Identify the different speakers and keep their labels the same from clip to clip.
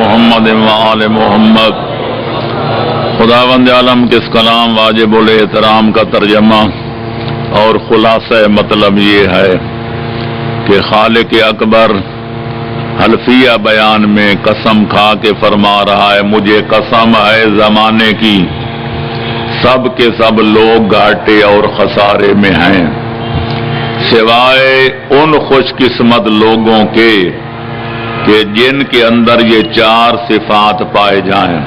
Speaker 1: محمد و آل محمد۔ خداوند عالم کے اس کلام واجب الاحترام کا ترجمہ اور خلاصہ مطلب یہ ہے کہ خالق اکبر حلفیہ بیان میں قسم کھا کے فرما رہا ہے، مجھے قسم ہے زمانے کی سب کے سب لوگ گھاٹے اور خسارے میں ہیں سوائے ان خوش قسمت لوگوں کے کہ جن کے اندر یہ چار صفات پائے جائیں۔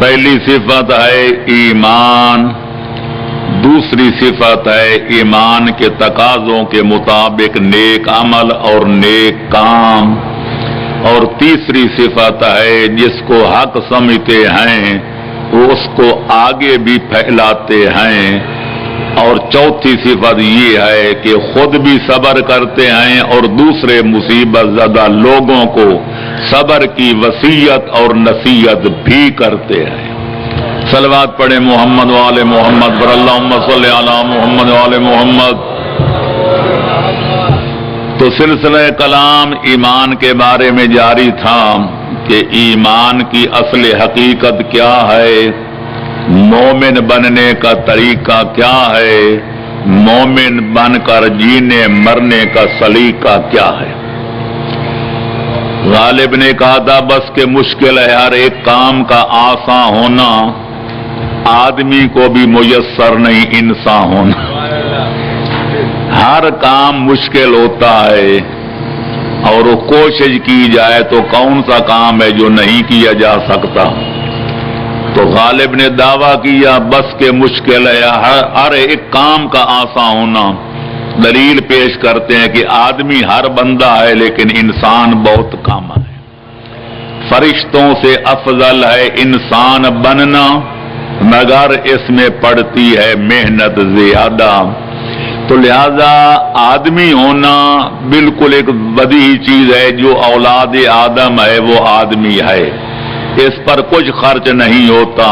Speaker 1: پہلی صفت ہے ایمان، دوسری صفت ہے ایمان کے تقاضوں کے مطابق نیک عمل اور نیک کام، اور تیسری صفت ہے جس کو حق سمجھتے ہیں وہ اس کو آگے بھی پھیلاتے ہیں، اور چوتھی صفت یہ ہے کہ خود بھی صبر کرتے ہیں اور دوسرے مصیبت زدہ لوگوں کو صبر کی وصیت اور نصیحت بھی کرتے ہیں۔ صلوات پڑھیں محمد و آل محمد پر، اللہم صلی علی محمد و آل محمد۔ تو سلسلہ کلام ایمان کے بارے میں جاری تھا کہ ایمان کی اصل حقیقت کیا ہے، مومن بننے کا طریقہ کیا ہے، مومن بن کر جینے مرنے کا سلیقہ کیا ہے۔ غالب نے کہا تھا بس کہ مشکل ہے ہر ایک کام کا آسان ہونا، آدمی کو بھی میسر نہیں انسان ہونا۔ ہر کام مشکل ہوتا ہے اور وہ کوشش کی جائے تو کون سا کام ہے جو نہیں کیا جا سکتا۔ تو غالب نے دعویٰ کیا بس کہ مشکل ہے ہر ایک کام کا آسان ہونا۔ دلیل پیش کرتے ہیں کہ آدمی ہر بندہ ہے لیکن انسان بہت کم ہے۔ فرشتوں سے افضل ہے انسان بننا مگر اس میں پڑتی ہے محنت زیادہ۔ تو لہذا آدمی ہونا بالکل ایک بدیہی چیز ہے، جو اولاد آدم ہے وہ آدمی ہے، اس پر کچھ خرچ نہیں ہوتا۔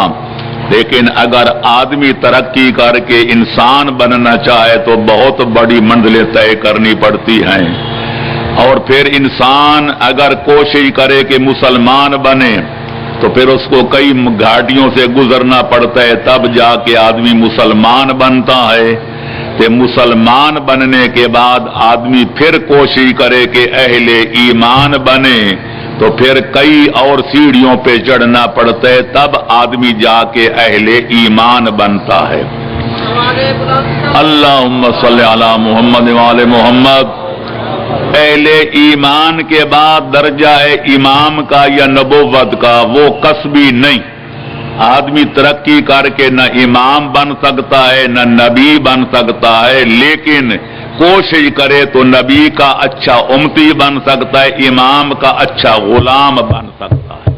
Speaker 1: لیکن اگر آدمی ترقی کر کے انسان بننا چاہے تو بہت بڑی منزلیں طے کرنی پڑتی ہیں، اور پھر انسان اگر کوشش کرے کہ مسلمان بنے تو پھر اس کو کئی گھاٹیوں سے گزرنا پڑتا ہے، تب جا کے آدمی مسلمان بنتا ہے۔ کہ مسلمان بننے کے بعد آدمی پھر کوشش کرے کہ اہل ایمان بنے تو پھر کئی اور سیڑھیوں پہ چڑھنا پڑتا ہے، تب آدمی جا کے اہل ایمان بنتا ہے۔ اللہم صلی علی محمد و آل محمد۔ اہل ایمان کے بعد درجہ ہے امام کا یا نبوت کا، وہ کسبی نہیں۔ آدمی ترقی کر کے نہ امام بن سکتا ہے نہ نبی بن سکتا ہے، لیکن کوشش کرے تو نبی کا اچھا امتی بن سکتا ہے، امام کا اچھا غلام بن سکتا ہے۔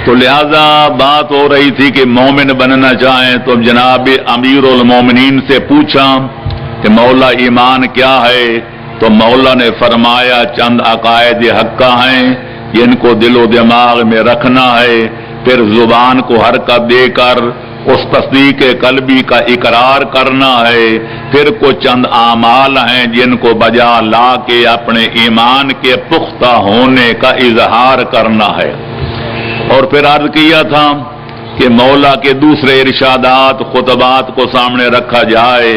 Speaker 1: تو لہذا بات ہو رہی تھی کہ مومن بننا چاہیں تو جناب امیر المومنین سے پوچھا کہ مولا ایمان کیا ہے، تو مولا نے فرمایا چند عقائد حقہ ہیں جن کو دل و دماغ میں رکھنا ہے، پھر زبان کو حرکت دے کر اس تصدیق قلبی کا اقرار کرنا ہے، پھر کو چند اعمال ہیں جن کو بجا لا کے اپنے ایمان کے پختہ ہونے کا اظہار کرنا ہے۔ اور پھر عرض کیا تھا کہ مولا کے دوسرے ارشادات خطبات کو سامنے رکھا جائے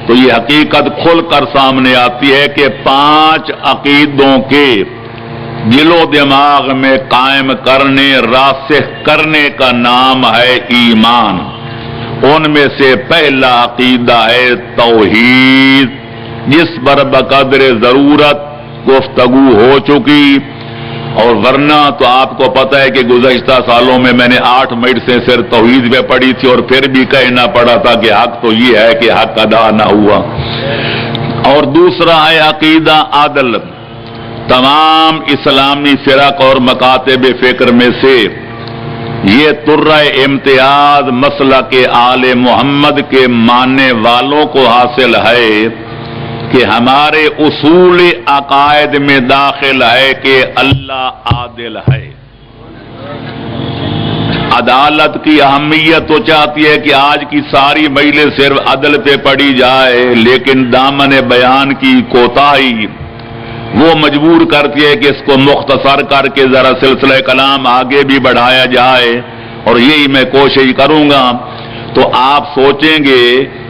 Speaker 1: تو یہ حقیقت کھل کر سامنے آتی ہے کہ 5 عقیدوں کے دل و دماغ میں قائم کرنے راسخ کرنے کا نام ہے ایمان۔ ان میں سے پہلا عقیدہ ہے توحید، جس پر بقدر ضرورت گفتگو ہو چکی، اور ورنہ تو آپ کو پتہ ہے کہ گزشتہ سالوں میں نے 8 منٹ سے صرف توحید پہ پڑھی تھی، اور پھر بھی کہنا پڑا تھا کہ حق تو یہ ہے کہ حق ادا نہ ہوا۔ اور دوسرا ہے عقیدہ عدل۔ تمام اسلامی فرق اور مکاتب فکر میں سے یہ ترہ امتیاز مسلک آل محمد کے ماننے والوں کو حاصل ہے کہ ہمارے اصول عقائد میں داخل ہے کہ اللہ عادل ہے۔ عدالت کی اہمیت تو چاہتی ہے کہ آج کی ساری مجلس صرف عدل پہ پڑی جائے، لیکن دامن بیان کی کوتاہی وہ مجبور کرتی ہے کہ اس کو مختصر کر کے ذرا سلسلہ کلام آگے بھی بڑھایا جائے، اور یہی میں کوشش کروں گا۔ تو آپ سوچیں گے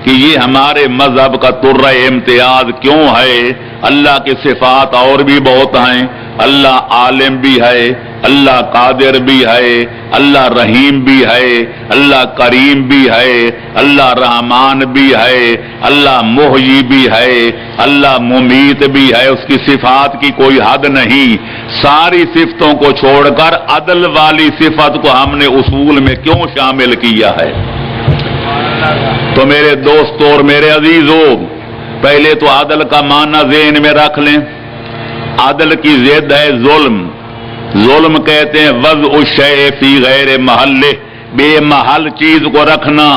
Speaker 1: کہ یہ ہمارے مذہب کا طرہ امتیاز کیوں ہے؟ اللہ کی صفات اور بھی بہت ہیں، اللہ عالم بھی ہے، اللہ قادر بھی ہے، اللہ رحیم بھی ہے، اللہ کریم بھی ہے، اللہ رحمان بھی ہے، اللہ محیی بھی ہے، اللہ ممیت بھی ہے، اس کی صفات کی کوئی حد نہیں۔ ساری صفتوں کو چھوڑ کر عدل والی صفت کو ہم نے اصول میں کیوں شامل کیا ہے؟ تو میرے دوستوں اور میرے عزیزوں، پہلے تو عدل کا معنی ذہن میں رکھ لیں۔ عدل کی ضد ہے ظلم۔ ظلم کہتے ہیں وضع الشیء فی غیر محلہ، بے محل چیز کو رکھنا،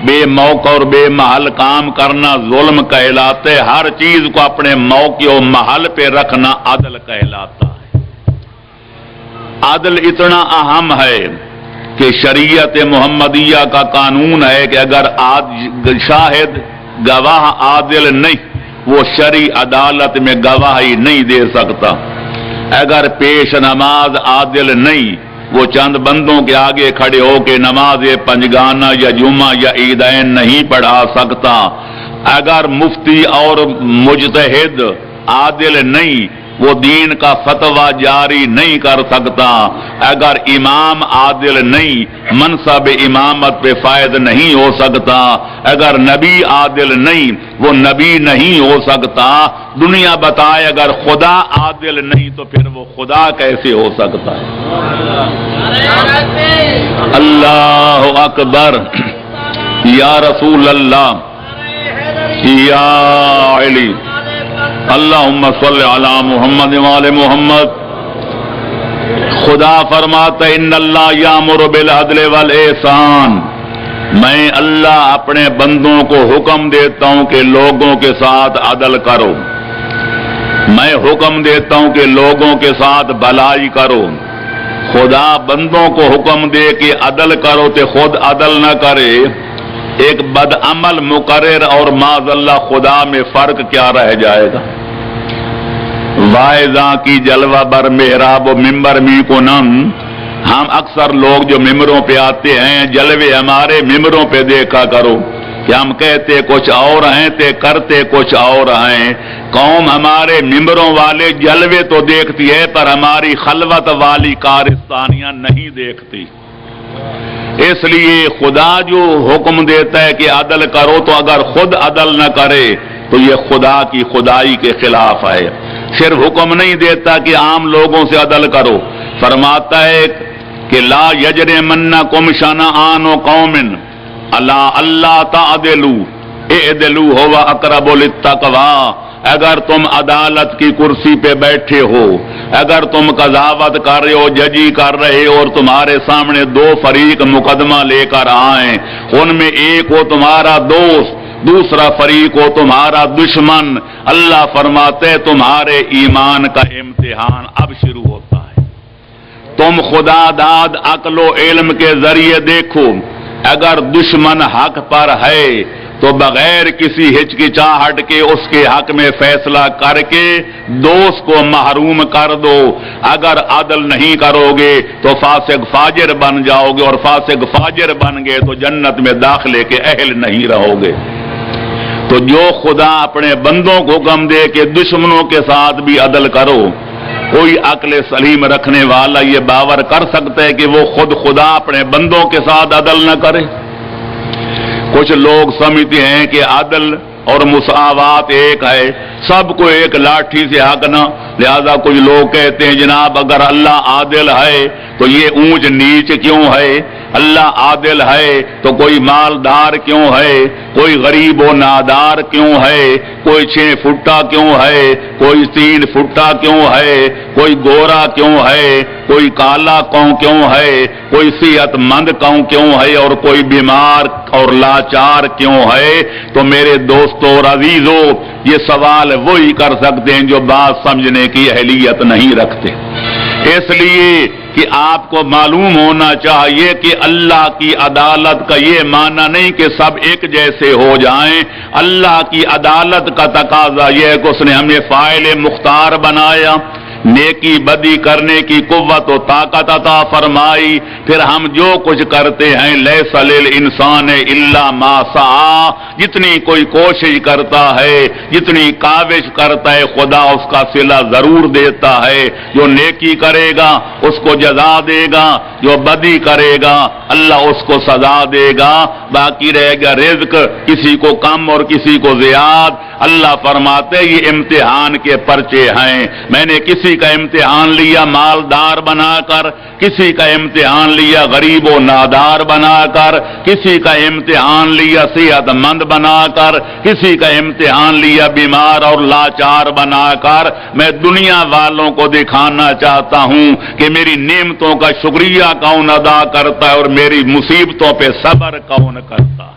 Speaker 1: بے موقع اور بے محل کام کرنا ظلم کہلاتے۔ ہر چیز کو اپنے موقع و محل پہ رکھنا عدل کہلاتا ہے۔ عدل اتنا اہم ہے کہ شریعت محمدیہ کا قانون ہے کہ اگر شاہد گواہ عادل نہیں، وہ شرعی عدالت میں گواہی نہیں دے سکتا۔ اگر پیش نماز عادل نہیں، وہ چند بندوں کے آگے کھڑے ہو کے نماز پنجگانہ یا جمعہ یا عیدین نہیں پڑھا سکتا۔ اگر مفتی اور مجتہد عادل نہیں، وہ دین کا فتویٰ جاری نہیں کر سکتا۔ اگر امام عادل نہیں، منصب امامت پہ فائد نہیں ہو سکتا۔ اگر نبی عادل نہیں، وہ نبی نہیں ہو سکتا۔ دنیا بتائے اگر خدا عادل نہیں تو پھر وہ خدا کیسے ہو سکتا ہے؟ اللہ اکبر، یا رسول اللہ، یا علی، اللہم صلی علی محمد وآل محمد۔ خدا فرماتا ہے ان اللہ یامر بالعدل والاحسان، میں اللہ اپنے بندوں کو حکم دیتا ہوں کہ لوگوں کے ساتھ عدل کرو۔ میں حکم دیتا ہوں کہ لوگوں کے ساتھ بھلائی کرو۔ خدا بندوں کو حکم دے کہ عدل کرو تو خود عدل نہ کرے، ایک بد عمل مقرر اور معاذ اللہ خدا میں فرق کیا رہ جائے گا؟ واعظاں کی جلوہ بر محراب و ممبر می کنن، ہم اکثر لوگ جو ممبروں پہ آتے ہیں جلوے ہمارے ممبروں پہ دیکھا کرو کہ ہم کہتے کچھ اور ہیں تے کرتے کچھ اور ہیں۔ قوم ہمارے ممبروں والے جلوے تو دیکھتی ہے پر ہماری خلوت والی کارستانیاں نہیں دیکھتی۔ اس لیے خدا جو حکم دیتا ہے کہ عدل کرو تو اگر خود عدل نہ کرے تو یہ خدا کی خدائی کے خلاف ہے۔ صرف حکم نہیں دیتا کہ عام لوگوں سے عدل کرو، فرماتا ہے کہ لا یجرمنکم شنآن قوم علی اللہ تعدلوا اعدلوا هو اقرب للتقوی۔ اگر تم عدالت کی کرسی پہ بیٹھے ہو، اگر تم قضاوت کر رہے ہو، ججی کر رہے ہو اور تمہارے سامنے دو فریق مقدمہ لے کر آئیں، ان میں ایک ہو تمہارا دوست، دوسرا فریق ہو تمہارا دشمن، اللہ فرماتے تمہارے ایمان کا امتحان اب شروع ہوتا ہے۔ تم خدا داد عقل و علم کے ذریعے دیکھو، اگر دشمن حق پر ہے تو بغیر کسی ہچکچاہٹ کے اس کے حق میں فیصلہ کر کے دوست کو محروم کر دو۔ اگر عدل نہیں کرو گے تو فاسق فاجر بن جاؤ گے، اور فاسق فاجر بن گئے تو جنت میں داخلے کے اہل نہیں رہو گے۔ تو جو خدا اپنے بندوں کو حکم دے کہ دشمنوں کے ساتھ بھی عدل کرو، کوئی عقل سلیم رکھنے والا یہ باور کر سکتا ہے کہ وہ خود خدا اپنے بندوں کے ساتھ عدل نہ کرے؟ کچھ لوگ سمجھتے ہیں کہ عدل اور مساوات ایک ہے، سب کو ایک لاٹھی سے ہانکنا، لہذا کچھ لوگ کہتے ہیں جناب اگر اللہ عادل ہے تو یہ اونچ نیچ کیوں ہے؟ اللہ عادل ہے تو کوئی مالدار کیوں ہے؟ کوئی غریب و نادار کیوں ہے؟ کوئی 6 فٹا کیوں ہے؟ کوئی 3 فٹا کیوں ہے؟ کوئی گورا کیوں ہے؟ کوئی کالا کیوں ہے؟ کوئی صحت مند کیوں ہے اور کوئی بیمار اور لاچار کیوں ہے؟ تو میرے دوستوں اور عزیزوں، یہ سوال وہی کر سکتے ہیں جو بات سمجھنے کی اہلیت نہیں رکھتے۔ اس لیے کہ آپ کو معلوم ہونا چاہیے کہ اللہ کی عدالت کا یہ معنی نہیں کہ سب ایک جیسے ہو جائیں. اللہ کی عدالت کا تقاضا یہ ہے کہ اس نے ہمیں فاعل مختار بنایا، نیکی بدی کرنے کی قوت و طاقت عطا فرمائی، پھر ہم جو کچھ کرتے ہیں لیس للانسان الا ما سعی، جتنی کوئی کوشش کرتا ہے، جتنی کاوش کرتا ہے، خدا اس کا صلہ ضرور دیتا ہے. جو نیکی کرے گا اس کو جزا دے گا، جو بدی کرے گا اللہ اس کو سزا دے گا. باقی رہے گا رزق، کسی کو کم اور کسی کو زیادہ. اللہ فرماتے یہ امتحان کے پرچے ہیں. میں نے کسی کا امتحان لیا مالدار بنا کر، کسی کا امتحان لیا غریب و نادار بنا کر، کسی کا امتحان لیا صحت مند بنا کر، کسی کا امتحان لیا بیمار اور لاچار بنا کر. میں دنیا والوں کو دکھانا چاہتا ہوں کہ میری نعمتوں کا شکریہ کون ادا کرتا ہے اور میری مصیبتوں پہ صبر کون کرتا ہے.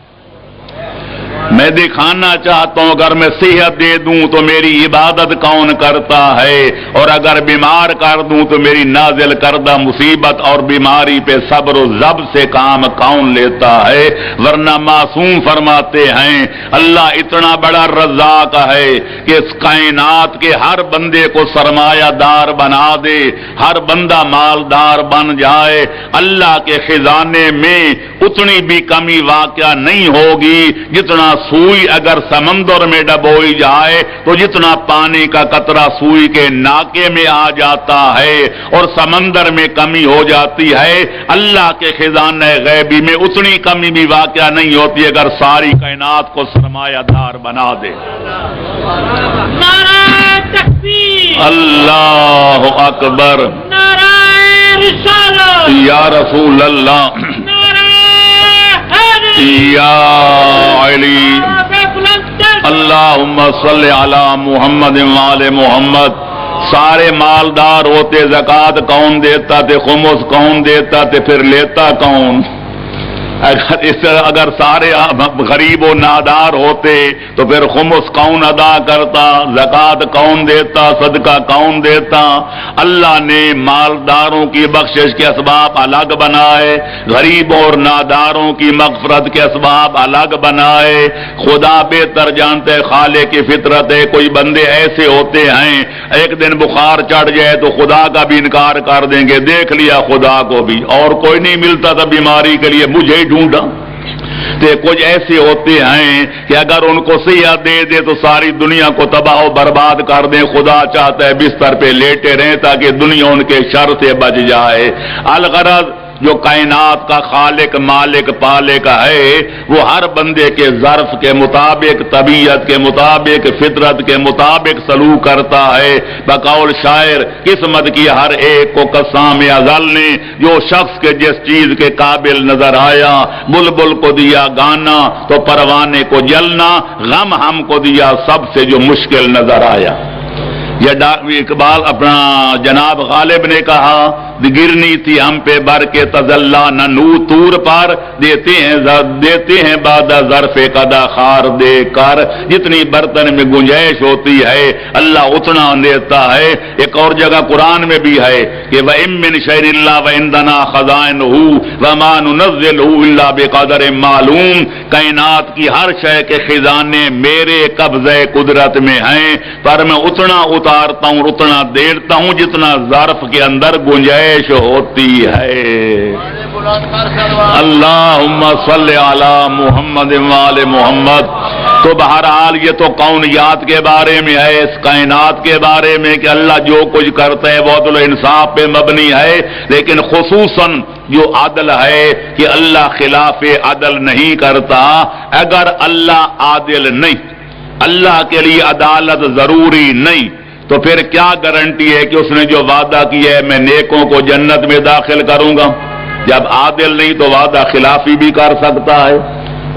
Speaker 1: میں دکھانا چاہتا ہوں اگر میں صحت دے دوں تو میری عبادت کون کرتا ہے، اور اگر بیمار کر دوں تو میری نازل کردہ مصیبت اور بیماری پہ صبر و ضبط سے کام کون لیتا ہے. ورنہ معصوم فرماتے ہیں اللہ اتنا بڑا رزاق ہے کہ اس کائنات کے ہر بندے کو سرمایہ دار بنا دے، ہر بندہ مالدار بن جائے. اللہ کے خزانے میں اتنی بھی کمی واقع نہیں ہوگی جتنا سوئی اگر سمندر میں ڈبوئی جائے تو جتنا پانی کا قطرہ سوئی کے ناکے میں آ جاتا ہے اور سمندر میں کمی ہو جاتی ہے، اللہ کے خزانہ غیبی میں اتنی کمی بھی واقع نہیں ہوتی اگر ساری کائنات کو سرمایہ دار بنا دے.
Speaker 2: نعرہ تکبیر،
Speaker 1: اللہ اکبر،
Speaker 2: نعرہ رسالت،
Speaker 1: یا رسول اللہ،
Speaker 2: نعرہ حیدر،
Speaker 1: یا علی. اللہم صلی علی محمد وآل محمد. سارے مالدار ہوتے زکوٰۃ کون دیتا تھے، خمس کون دیتا تھے، پھر لیتا کون؟ اگر سارے غریب و نادار ہوتے تو پھر خمس کون ادا کرتا، زکوٰۃ کون دیتا، صدقہ کون دیتا؟ اللہ نے مالداروں کی بخشش کے اسباب الگ بنائے، غریبوں اور ناداروں کی مغفرت کے اسباب الگ بنائے. خدا بہتر جانتے خالق کی فطرت ہے. کوئی بندے ایسے ہوتے ہیں ایک دن بخار چڑھ جائے تو خدا کا بھی انکار کر دیں گے، دیکھ لیا خدا کو بھی، اور کوئی نہیں ملتا تھا بیماری کے لیے، مجھے ڈھونڈا. تو کچھ ایسے ہوتے ہیں کہ اگر ان کو صحت دے دے تو ساری دنیا کو تباہ و برباد کر دیں. خدا چاہتا ہے بستر پہ لیٹے رہیں تاکہ دنیا ان کے شر سے بچ جائے. الغرض جو کائنات کا خالق مالک پالک ہے وہ ہر بندے کے ظرف کے مطابق، طبیعت کے مطابق، فطرت کے مطابق سلوک کرتا ہے. بقول شاعر قسمت کی ہر ایک کو قسام ازل نے جو شخص کے جس چیز کے قابل نظر آیا. بلبل کو دیا گانا تو پروانے کو جلنا، غم ہم کو دیا سب سے جو مشکل نظر آیا. یہ اقبال اپنا جناب غالب نے کہا گرنی تھی ہم پہ بر کے تزلہ نہ نو تور پر، دیتے ہیں بادہ ظرف قدا خار دے کر. جتنی برتن میں گنجائش ہوتی ہے اللہ اتنا دیتا ہے. ایک اور جگہ قرآن میں بھی ہے کہ وَإِن مِّن شَيْءٍ إِلَّا وَعِندَنَا خَزَائِنُهُ وَمَا نُنَزِّلُهُ إِلَّا بِقَدَرٍ معلوم. کائنات کی ہر شے کے خزانے میرے قبضے قدرت میں ہیں، پر میں اتنا اتارتا ہوں، اتنا دیتا ہوں جتنا ظرف کے اندر گنجائش ہوتی ہے. اللہم صلی علی محمد وآل محمد. تو بہرحال یہ تو کونیات کے بارے میں ہے، اس کائنات کے بارے میں کہ اللہ جو کچھ کرتا ہے وہ عدل و انصاف پہ مبنی ہے. لیکن خصوصاً جو عدل ہے کہ اللہ خلاف عدل نہیں کرتا. اگر اللہ عادل نہیں، اللہ کے لیے عدالت ضروری نہیں، تو پھر کیا گارنٹی ہے کہ اس نے جو وعدہ کیا ہے میں نیکوں کو جنت میں داخل کروں گا؟ جب عادل نہیں تو وعدہ خلافی بھی کر سکتا ہے.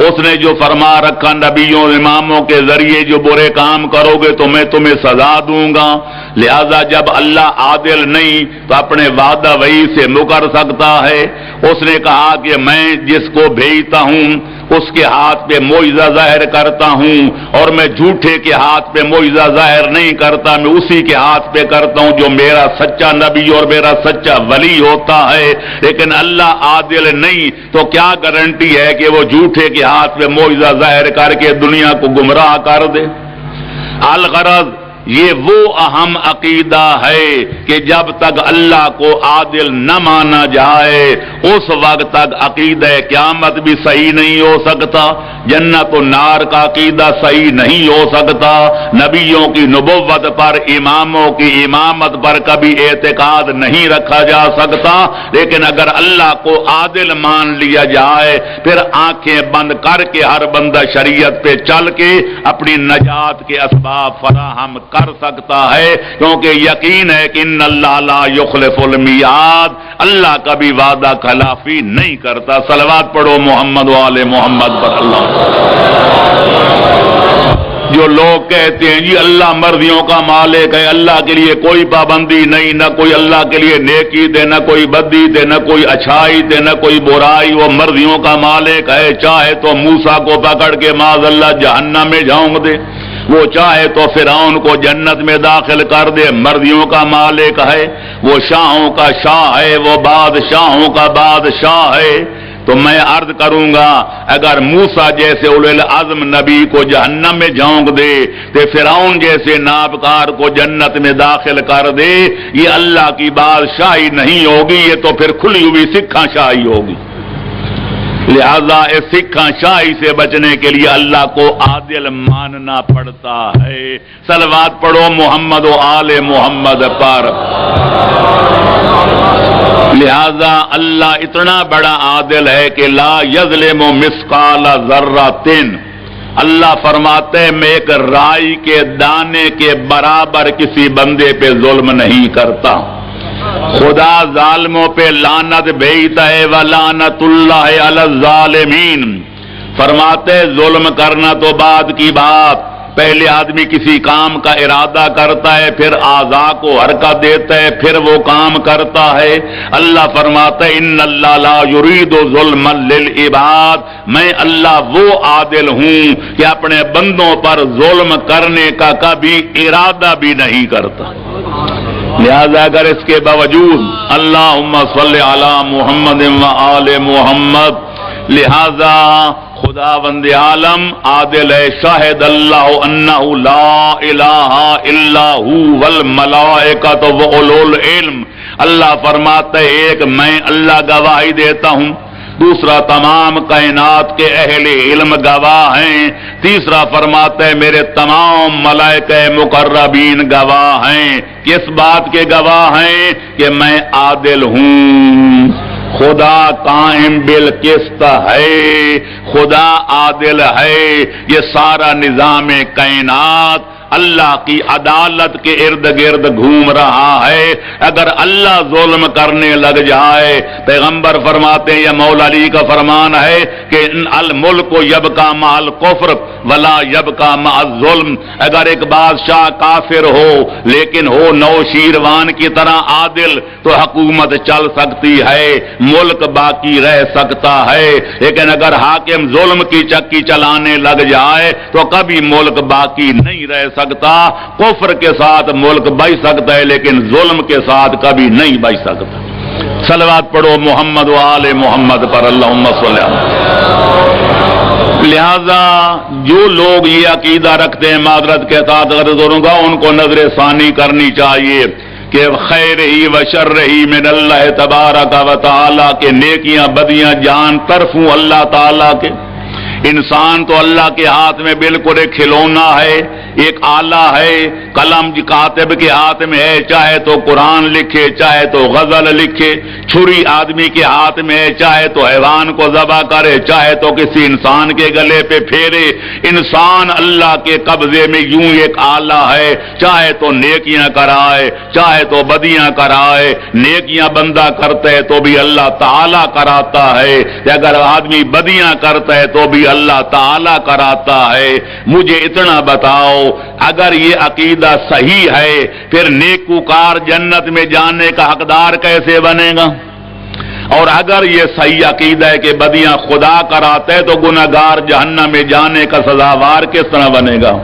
Speaker 1: اس نے جو فرما رکھا نبیوں اماموں کے ذریعے جو برے کام کرو گے تو میں تمہیں سزا دوں گا. لہذا جب اللہ عادل نہیں تو اپنے وعدہ وہی سے مکر سکتا ہے. اس نے کہا کہ میں جس کو بھیجتا ہوں اس کے ہاتھ پہ معجزہ ظاہر کرتا ہوں، اور میں جھوٹے کے ہاتھ پہ معجزہ ظاہر نہیں کرتا، میں اسی کے ہاتھ پہ کرتا ہوں جو میرا سچا نبی اور میرا سچا ولی ہوتا ہے۔ لیکن اللہ عادل نہیں، تو کیا گارنٹی ہے کہ وہ جھوٹے کے ہاتھ پہ معجزہ ظاہر کر کے دنیا کو گمراہ کر دے؟ الغرض یہ وہ اہم عقیدہ ہے کہ جب تک اللہ کو عادل نہ مانا جائے اس وقت تک عقیدہ قیامت بھی صحیح نہیں ہو سکتا، جنت و نار کا عقیدہ صحیح نہیں ہو سکتا، نبیوں کی نبوت پر، اماموں کی امامت پر کبھی اعتقاد نہیں رکھا جا سکتا۔ لیکن اگر اللہ کو عادل مان لیا جائے پھر آنکھیں بند کر کے ہر بندہ شریعت پہ چل کے اپنی نجات کے اسباب فراہم کر سکتا ہے، کیونکہ یقین ہے کہ ان اللہ لا یخلف المیعاد، اللہ کبھی وعدہ خلافی نہیں کرتا۔ صلوات پڑھو محمد و آل محمد پر اللہ۔ جو لوگ کہتے ہیں جی اللہ مرضیوں کا مالک ہے، اللہ کے لیے کوئی پابندی نہیں، نہ کوئی اللہ کے لیے نیکی دے، نہ کوئی بدی دے، نہ کوئی اچھائی دے، نہ کوئی برائی، وہ مرضیوں کا مالک ہے، چاہے تو موسیٰ کو پکڑ کے معاذ اللہ جہنم میں جھونک دے، وہ چاہے تو فرعون کو جنت میں داخل کر دے، مرضیوں کا مالک ہے، وہ شاہوں کا شاہ ہے، وہ بادشاہوں کا بادشاہ ہے۔ تو میں عرض کروں گا اگر موسیٰ جیسے اولو العزم نبی کو جہنم میں جھونک دے تو فرعون جیسے نابکار کو جنت میں داخل کر دے، یہ اللہ کی بادشاہی نہیں ہوگی، یہ تو پھر کھلی ہوئی سکھاں شاہی ہوگی۔ لہذا اس سکھاں شاہی سے بچنے کے لیے اللہ کو عادل ماننا پڑتا ہے۔ صلوات پڑھو محمد و آل محمد پر۔ لہذا اللہ اتنا بڑا عادل ہے کہ لا یظلم مثقال ذرۃ، اللہ فرماتے ہیں میں ایک رائی کے دانے کے برابر کسی بندے پہ ظلم نہیں کرتا۔ خدا ظالموں پہ لعنت بھیجتا ہے وَلَعْنَةُ اللَّهِ عَلَى الظَّالِمِينَ، فرماتے ظلم کرنا تو بعد کی بات، پہلے آدمی کسی کام کا ارادہ کرتا ہے، پھر اعضاء کو حرکت دیتا ہے، پھر وہ کام کرتا ہے۔ اللہ فرماتا ہے ان اللہ لا یرید ظلما للعباد، میں اللہ وہ عادل ہوں کہ اپنے بندوں پر ظلم کرنے کا کبھی ارادہ بھی نہیں کرتا۔ لہذا اگر اس کے باوجود اللہم صلی علی محمد و آل محمد، لہذا خداوند عالم عادل ہے، شاہد اللہ انہ لا الہ الا ہو والملائکۃ واولو العلم، اللہ فرماتا ہے ایک میں اللہ گواہی دیتا ہوں، دوسرا تمام کائنات کے اہل علم گواہ ہیں، تیسرا فرماتا ہے میرے تمام ملائکہ مقربین گواہ ہیں۔ کس بات کے گواہ ہیں؟ کہ میں عادل ہوں، خدا قائم بالقسط ہے، خدا عادل ہے، یہ سارا نظام کائنات اللہ کی عدالت کے ارد گرد گھوم رہا ہے۔ اگر اللہ ظلم کرنے لگ جائے، پیغمبر فرماتے ہیں یا مولا علی کا فرمان ہے کہ الملک یبقی مع الکفر ولا یبقی مع الظلم، اگر ایک بادشاہ کافر ہو لیکن ہو نوشیروان کی طرح عادل تو حکومت چل سکتی ہے، ملک باقی رہ سکتا ہے، لیکن اگر حاکم ظلم کی چکی چلانے لگ جائے تو کبھی ملک باقی نہیں رہ سکتا۔ کفر کے ساتھ ملک بچ سکتا ہے لیکن ظلم کے ساتھ کبھی نہیں بچ سکتا۔ صلوات پڑھو محمد و آل محمد پر اللہم صلی علیہ۔ لہذا جو لوگ یہ عقیدہ رکھتے ہیں، معذرت کے ساتھ غرض کروں گا، ان کو نظر ثانی کرنی چاہیے کہ خیر ہی و شر ہی من اللہ تبارک و تعالی، کے نیکیاں بدیاں جان طرف ہوں اللہ تعالی کے۔ انسان تو اللہ کے ہاتھ میں بالکل ایک کھلونا ہے، ایک آلہ ہے، قلم کاتب کے ہاتھ میں ہے، چاہے تو قرآن لکھے، چاہے تو غزل لکھے، چھری آدمی کے ہاتھ میں ہے، چاہے تو حیوان کو ذبح کرے، چاہے تو کسی انسان کے گلے پہ پھیرے۔ انسان اللہ کے قبضے میں یوں ایک آلہ ہے، چاہے تو نیکیاں کرائے، چاہے تو بدیاں کرائے، نیکیاں بندہ کرتا ہے تو بھی اللہ تعالیٰ کراتا ہے، اگر آدمی بدیاں کرتا ہے تو بھی اللہ تعالیٰ کراتا ہے۔ مجھے اتنا بتاؤ اگر یہ عقیدہ صحیح ہے پھر نیکوکار جنت میں جانے کا حقدار کیسے بنے گا؟ اور اگر یہ صحیح عقیدہ ہے کہ بدیاں خدا کراتے تو گناہگار جہنم میں جانے کا سزاوار کس طرح بنے گا؟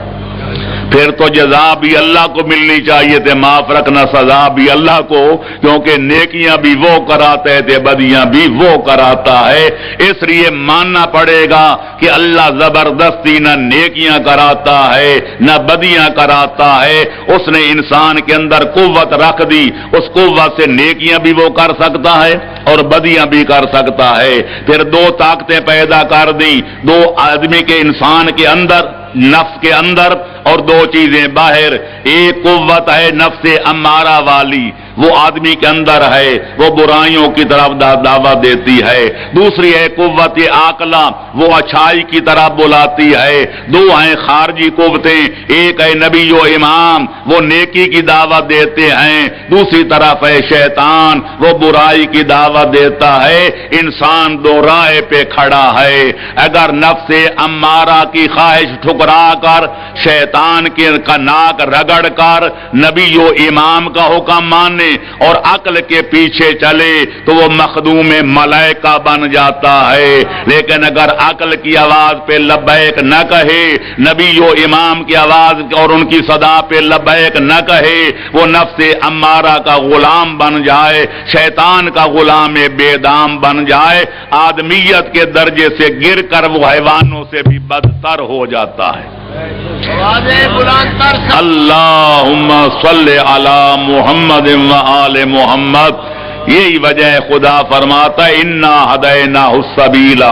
Speaker 1: پھر تو جزا بھی اللہ کو ملنی چاہیے تھے، معاف رکھنا سزا بھی اللہ کو، کیونکہ نیکیاں بھی وہ کراتے تھے، بدیاں بھی وہ کراتا ہے۔ اس لیے ماننا پڑے گا کہ اللہ زبردستی نہ نیکیاں کراتا ہے نہ بدیاں کراتا ہے، اس نے انسان کے اندر قوت رکھ دی، اس قوت سے نیکیاں بھی وہ کر سکتا ہے اور بدیاں بھی کر سکتا ہے۔ پھر دو طاقتیں پیدا کر دیں، دو آدمی کے انسان کے اندر، نفس کے اندر، اور دو چیزیں باہر۔ ایک قوت ہے نفس امارہ والی، وہ آدمی کے اندر ہے، وہ برائیوں کی طرف دعوت دیتی ہے۔ دوسری ہے قوت عاقلہ، وہ اچھائی کی طرف بلاتی ہے۔ دو ہیں خارجی قوتیں، ایک ہے نبی و امام، وہ نیکی کی دعوت دیتے ہیں، دوسری طرف ہے شیطان، وہ برائی کی دعوت دیتا ہے۔ انسان دو راہ پہ کھڑا ہے، اگر نفس امارہ کی خواہش ٹھکرا کر، شیطان کے ناک رگڑ کر نبی و امام کا حکم مانے اور عقل کے پیچھے چلے تو وہ مخدوم ملائکہ بن جاتا ہے۔ لیکن اگر عقل کی آواز پہ لبیک نہ کہے، نبی و امام کی آواز اور ان کی صدا پہ لبیک نہ کہے، وہ نفس امارہ کا غلام بن جائے، شیطان کا غلام بے دام بن جائے، آدمیت کے درجے سے گر کر وہ حیوانوں سے بھی بدتر ہو جاتا ہے۔ اللہم صلی علی محمد و آل محمد۔ یہی وجہ ہے خدا فرماتا ہے انا ہدیناہ السبیل،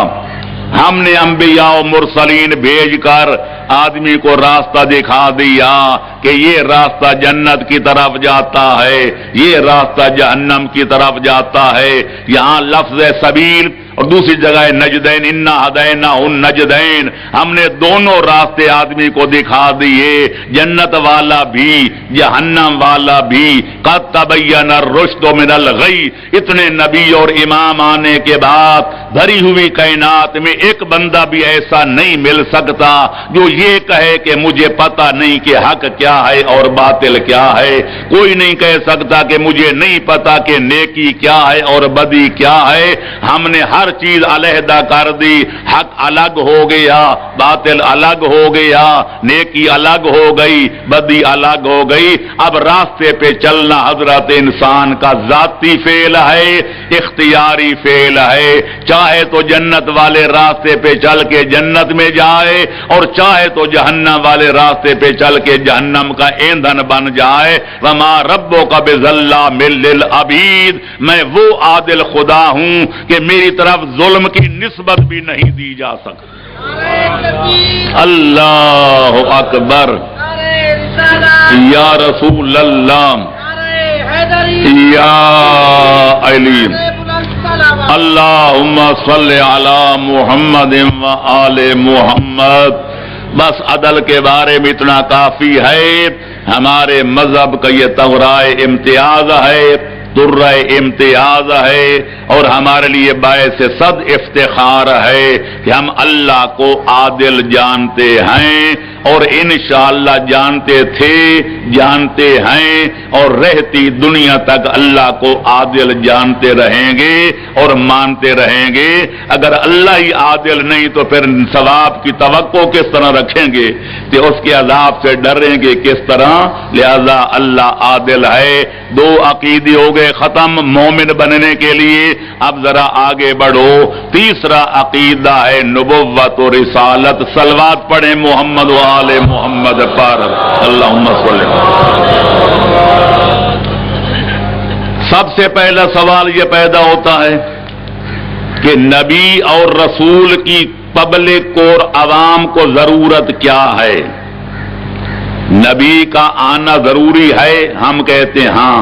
Speaker 1: ہم نے انبیاء و مرسلین بھیج کر آدمی کو راستہ دکھا دیا کہ یہ راستہ جنت کی طرف جاتا ہے، یہ راستہ جہنم کی طرف جاتا ہے۔ یہاں لفظ سبیل اور دوسری جگہ نجدین، انا ہدیناہ النجدین، ہم نے دونوں راستے آدمی کو دکھا دیے، جنت والا بھی جہنم والا بھی۔ قد تبین الرشد من الغی، اتنے نبی اور امام آنے کے بعد بھری ہوئی کائنات میں ایک بندہ بھی ایسا نہیں مل سکتا جو یہ کہے کہ مجھے پتہ نہیں کہ حق کیا ہے اور باطل کیا ہے۔ کوئی نہیں کہہ سکتا کہ مجھے نہیں پتا کہ نیکی کیا ہے اور بدی کیا ہے۔ ہم نے ہر چیز علیحدہ کر دی، حق الگ ہو گیا، باطل الگ ہو گیا، نیکی الگ ہو گئی، بدی الگ ہو گئی۔ اب راستے پہ چلنا حضرت انسان کا ذاتی فعل ہے، اختیاری فعل ہے۔ چاہے تو جنت والے راستے پہ چل کے جنت میں جائے اور چاہے تو جہنم والے راستے پہ چل کے جہنم کا ایندھن بن جائے۔ وما ربک بظلام للعبید، میں وہ عادل خدا ہوں کہ میری طرف ظلم کی نسبت بھی نہیں دی جا سکتی۔ اللہ اکبر، یا رسول اللہ، یا علی، اللہم صلی علی محمد و آل محمد۔ بس عدل کے بارے میں اتنا کافی ہے۔ ہمارے مذہب کا یہ تغرائے امتیاز ہے، درہ امتیاز ہے، اور ہمارے لیے باعث صد افتخار ہے کہ ہم اللہ کو عادل جانتے ہیں اور انشاءاللہ جانتے تھے، جانتے ہیں اور رہتی دنیا تک اللہ کو عادل جانتے رہیں گے اور مانتے رہیں گے۔ اگر اللہ ہی عادل نہیں تو پھر ثواب کی توقع کس طرح رکھیں گے کہ اس کے عذاب سے ڈریں گے کس طرح؟ لہذا اللہ عادل ہے۔ دو عقیدے ہو گئے ختم مومن بننے کے لیے۔ اب ذرا آگے بڑھو، تیسرا عقیدہ ہے نبوت و رسالت۔ صلوات پڑھیں محمد و آل محمد پر، اللہم صلی۔ سب سے پہلا سوال یہ پیدا ہوتا ہے کہ نبی اور رسول کی پبلک اور عوام کو ضرورت کیا ہے؟ نبی کا آنا ضروری ہے؟ ہم کہتے ہیں ہاں۔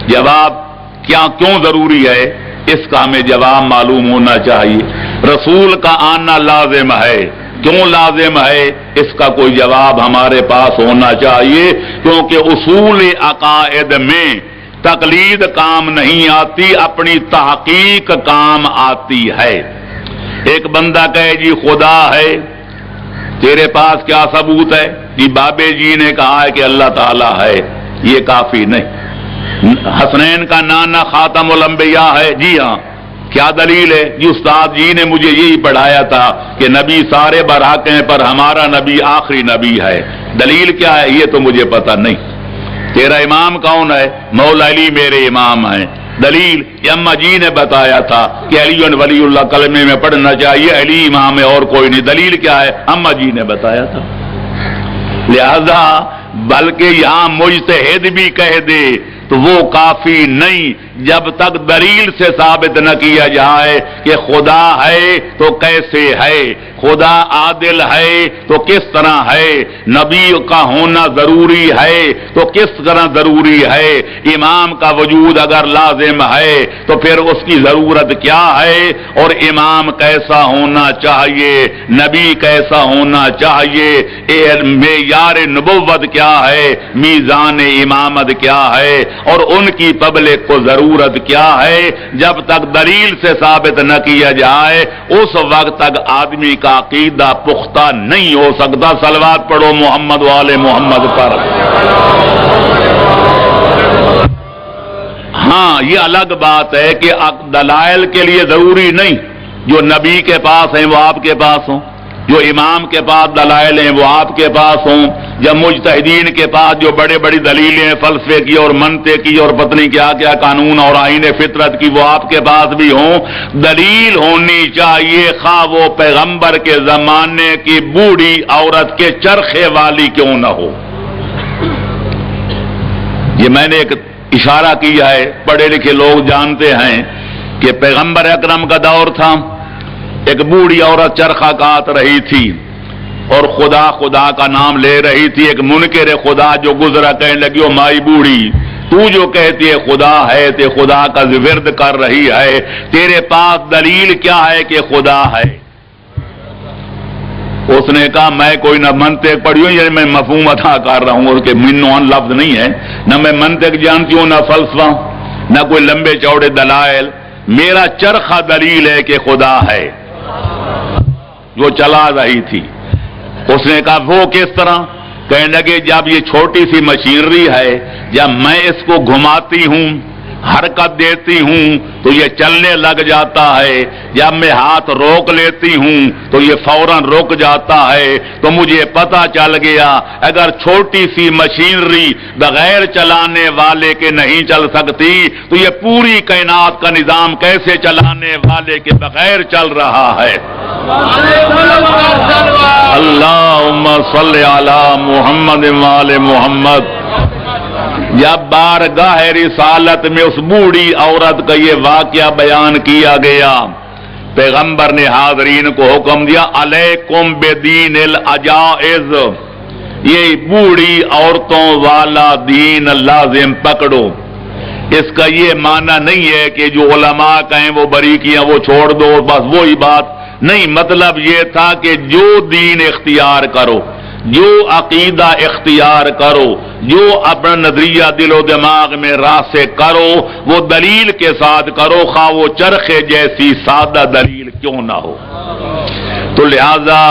Speaker 1: جواب کیوں ضروری ہے اس کا ہمیں جواب معلوم ہونا چاہیے۔ رسول کا آنا لازم ہے، کیوں لازم ہے اس کا کوئی جواب ہمارے پاس ہونا چاہیے، کیونکہ اصول عقائد میں تقلید کام نہیں آتی، اپنی تحقیق کام آتی ہے۔ ایک بندہ کہے جی خدا ہے، تیرے پاس کیا ثبوت ہے؟ جی بابے جی نے کہا ہے کہ اللہ تعالیٰ ہے، یہ کافی نہیں۔ حسنین کا نانا خاتم الانبیاء ہے، جی ہاں، کیا دلیل ہے؟ جی استاد جی نے مجھے یہی پڑھایا تھا کہ نبی سارے برحق ہیں پر ہمارا نبی آخری نبی ہے. دلیل کیا ہے یہ تو مجھے پتہ نہیں. تیرا امام کون ہے؟ مولا علی میرے امام ہیں. دلیل یہ اما جی نے بتایا تھا کہ علی ولی اللہ کلمے میں پڑھنا چاہیے، علی امام ہے اور کوئی نہیں. دلیل کیا ہے؟ اما جی نے بتایا تھا. لہذا بلکہ یہاں مجتہد بھی کہہ دے تو وہ کافی نہیں جب تک دلیل سے ثابت نہ کیا جائے کہ خدا ہے تو کیسے ہے، خدا عادل ہے تو کس طرح ہے، نبی کا ہونا ضروری ہے تو کس طرح ضروری ہے، امام کا وجود اگر لازم ہے تو پھر اس کی ضرورت کیا ہے، اور امام کیسا ہونا چاہیے، نبی کیسا ہونا چاہیے، معیار نبوت کیا ہے، میزان امامت کیا ہے، اور ان کی پبلک کو ضرورت کیا ہے. جب تک دلیل سے ثابت نہ کیا جائے اس وقت تک آدمی کا عقیدہ پختہ نہیں ہو سکتا. صلوات پڑھو محمد والے محمد پر. ہاں یہ الگ بات ہے کہ دلائل کے لیے ضروری نہیں جو نبی کے پاس ہیں وہ آپ کے پاس ہوں، جو امام کے پاس دلائل ہیں وہ آپ کے پاس ہوں، یا مجتہدین کے پاس جو بڑے بڑی دلیلیں ہیں فلسفے کی اور منطق کی اور پتہ نہیں کیا کیا قانون اور آئین فطرت کی وہ آپ کے پاس بھی ہوں. دلیل ہونی چاہیے خواہ وہ پیغمبر کے زمانے کی بوڑھی عورت کے چرخے والی کیوں نہ ہو. یہ میں نے ایک اشارہ کیا ہے، پڑھے لکھے لوگ جانتے ہیں کہ پیغمبر اکرم کا دور تھا، ایک بوڑھی عورت چرخہ کاٹ رہی تھی اور خدا خدا کا نام لے رہی تھی. ایک منکر خدا جو گزرا کہنے لگی او مائی بوڑھی تو جو کہتی ہے خدا ہے تے خدا کا ورد کر رہی ہے، تیرے پاس دلیل کیا ہے کہ خدا ہے؟ اس نے کہا میں کوئی نہ منطق پڑھی ہوں، یعنی میں مفہوم عطا کر رہا ہوں، اس کے منون لفظ نہیں ہے، نہ میں منطق جانتی ہوں نہ فلسفہ نہ کوئی لمبے چوڑے دلائل. میرا چرخہ دلیل ہے کہ خدا ہے. جو چلا رہی تھی اس نے کہا وہ کس طرح؟ کہنے لگے جب یہ چھوٹی سی مشینری ہے، جب میں اس کو گھماتی ہوں حرکت دیتی ہوں تو یہ چلنے لگ جاتا ہے، جب میں ہاتھ روک لیتی ہوں تو یہ فوراً رک جاتا ہے. تو مجھے پتہ چل گیا اگر چھوٹی سی مشینری بغیر چلانے والے کے نہیں چل سکتی تو یہ پوری کائنات کا نظام کیسے چلانے والے کے بغیر چل رہا ہے. اللہم صلی علی محمد وآل محمد. جب بارگاہ رسالت میں اس بوڑھی عورت کا یہ واقعہ بیان کیا گیا، پیغمبر نے حاضرین کو حکم دیا علیکم بدین العجائز، یہ بوڑھی عورتوں والا دین لازم پکڑو. اس کا یہ معنی نہیں ہے کہ جو علماء کہیں وہ بری کیا وہ چھوڑ دو بس وہی بات نہیں. مطلب یہ تھا کہ جو دین اختیار کرو، جو عقیدہ اختیار کرو، جو اپنا نظریہ دل و دماغ میں راسے کرو وہ دلیل کے ساتھ کرو، خواہ وہ چرخے جیسی سادہ دلیل کیوں نہ ہو. تو لہذا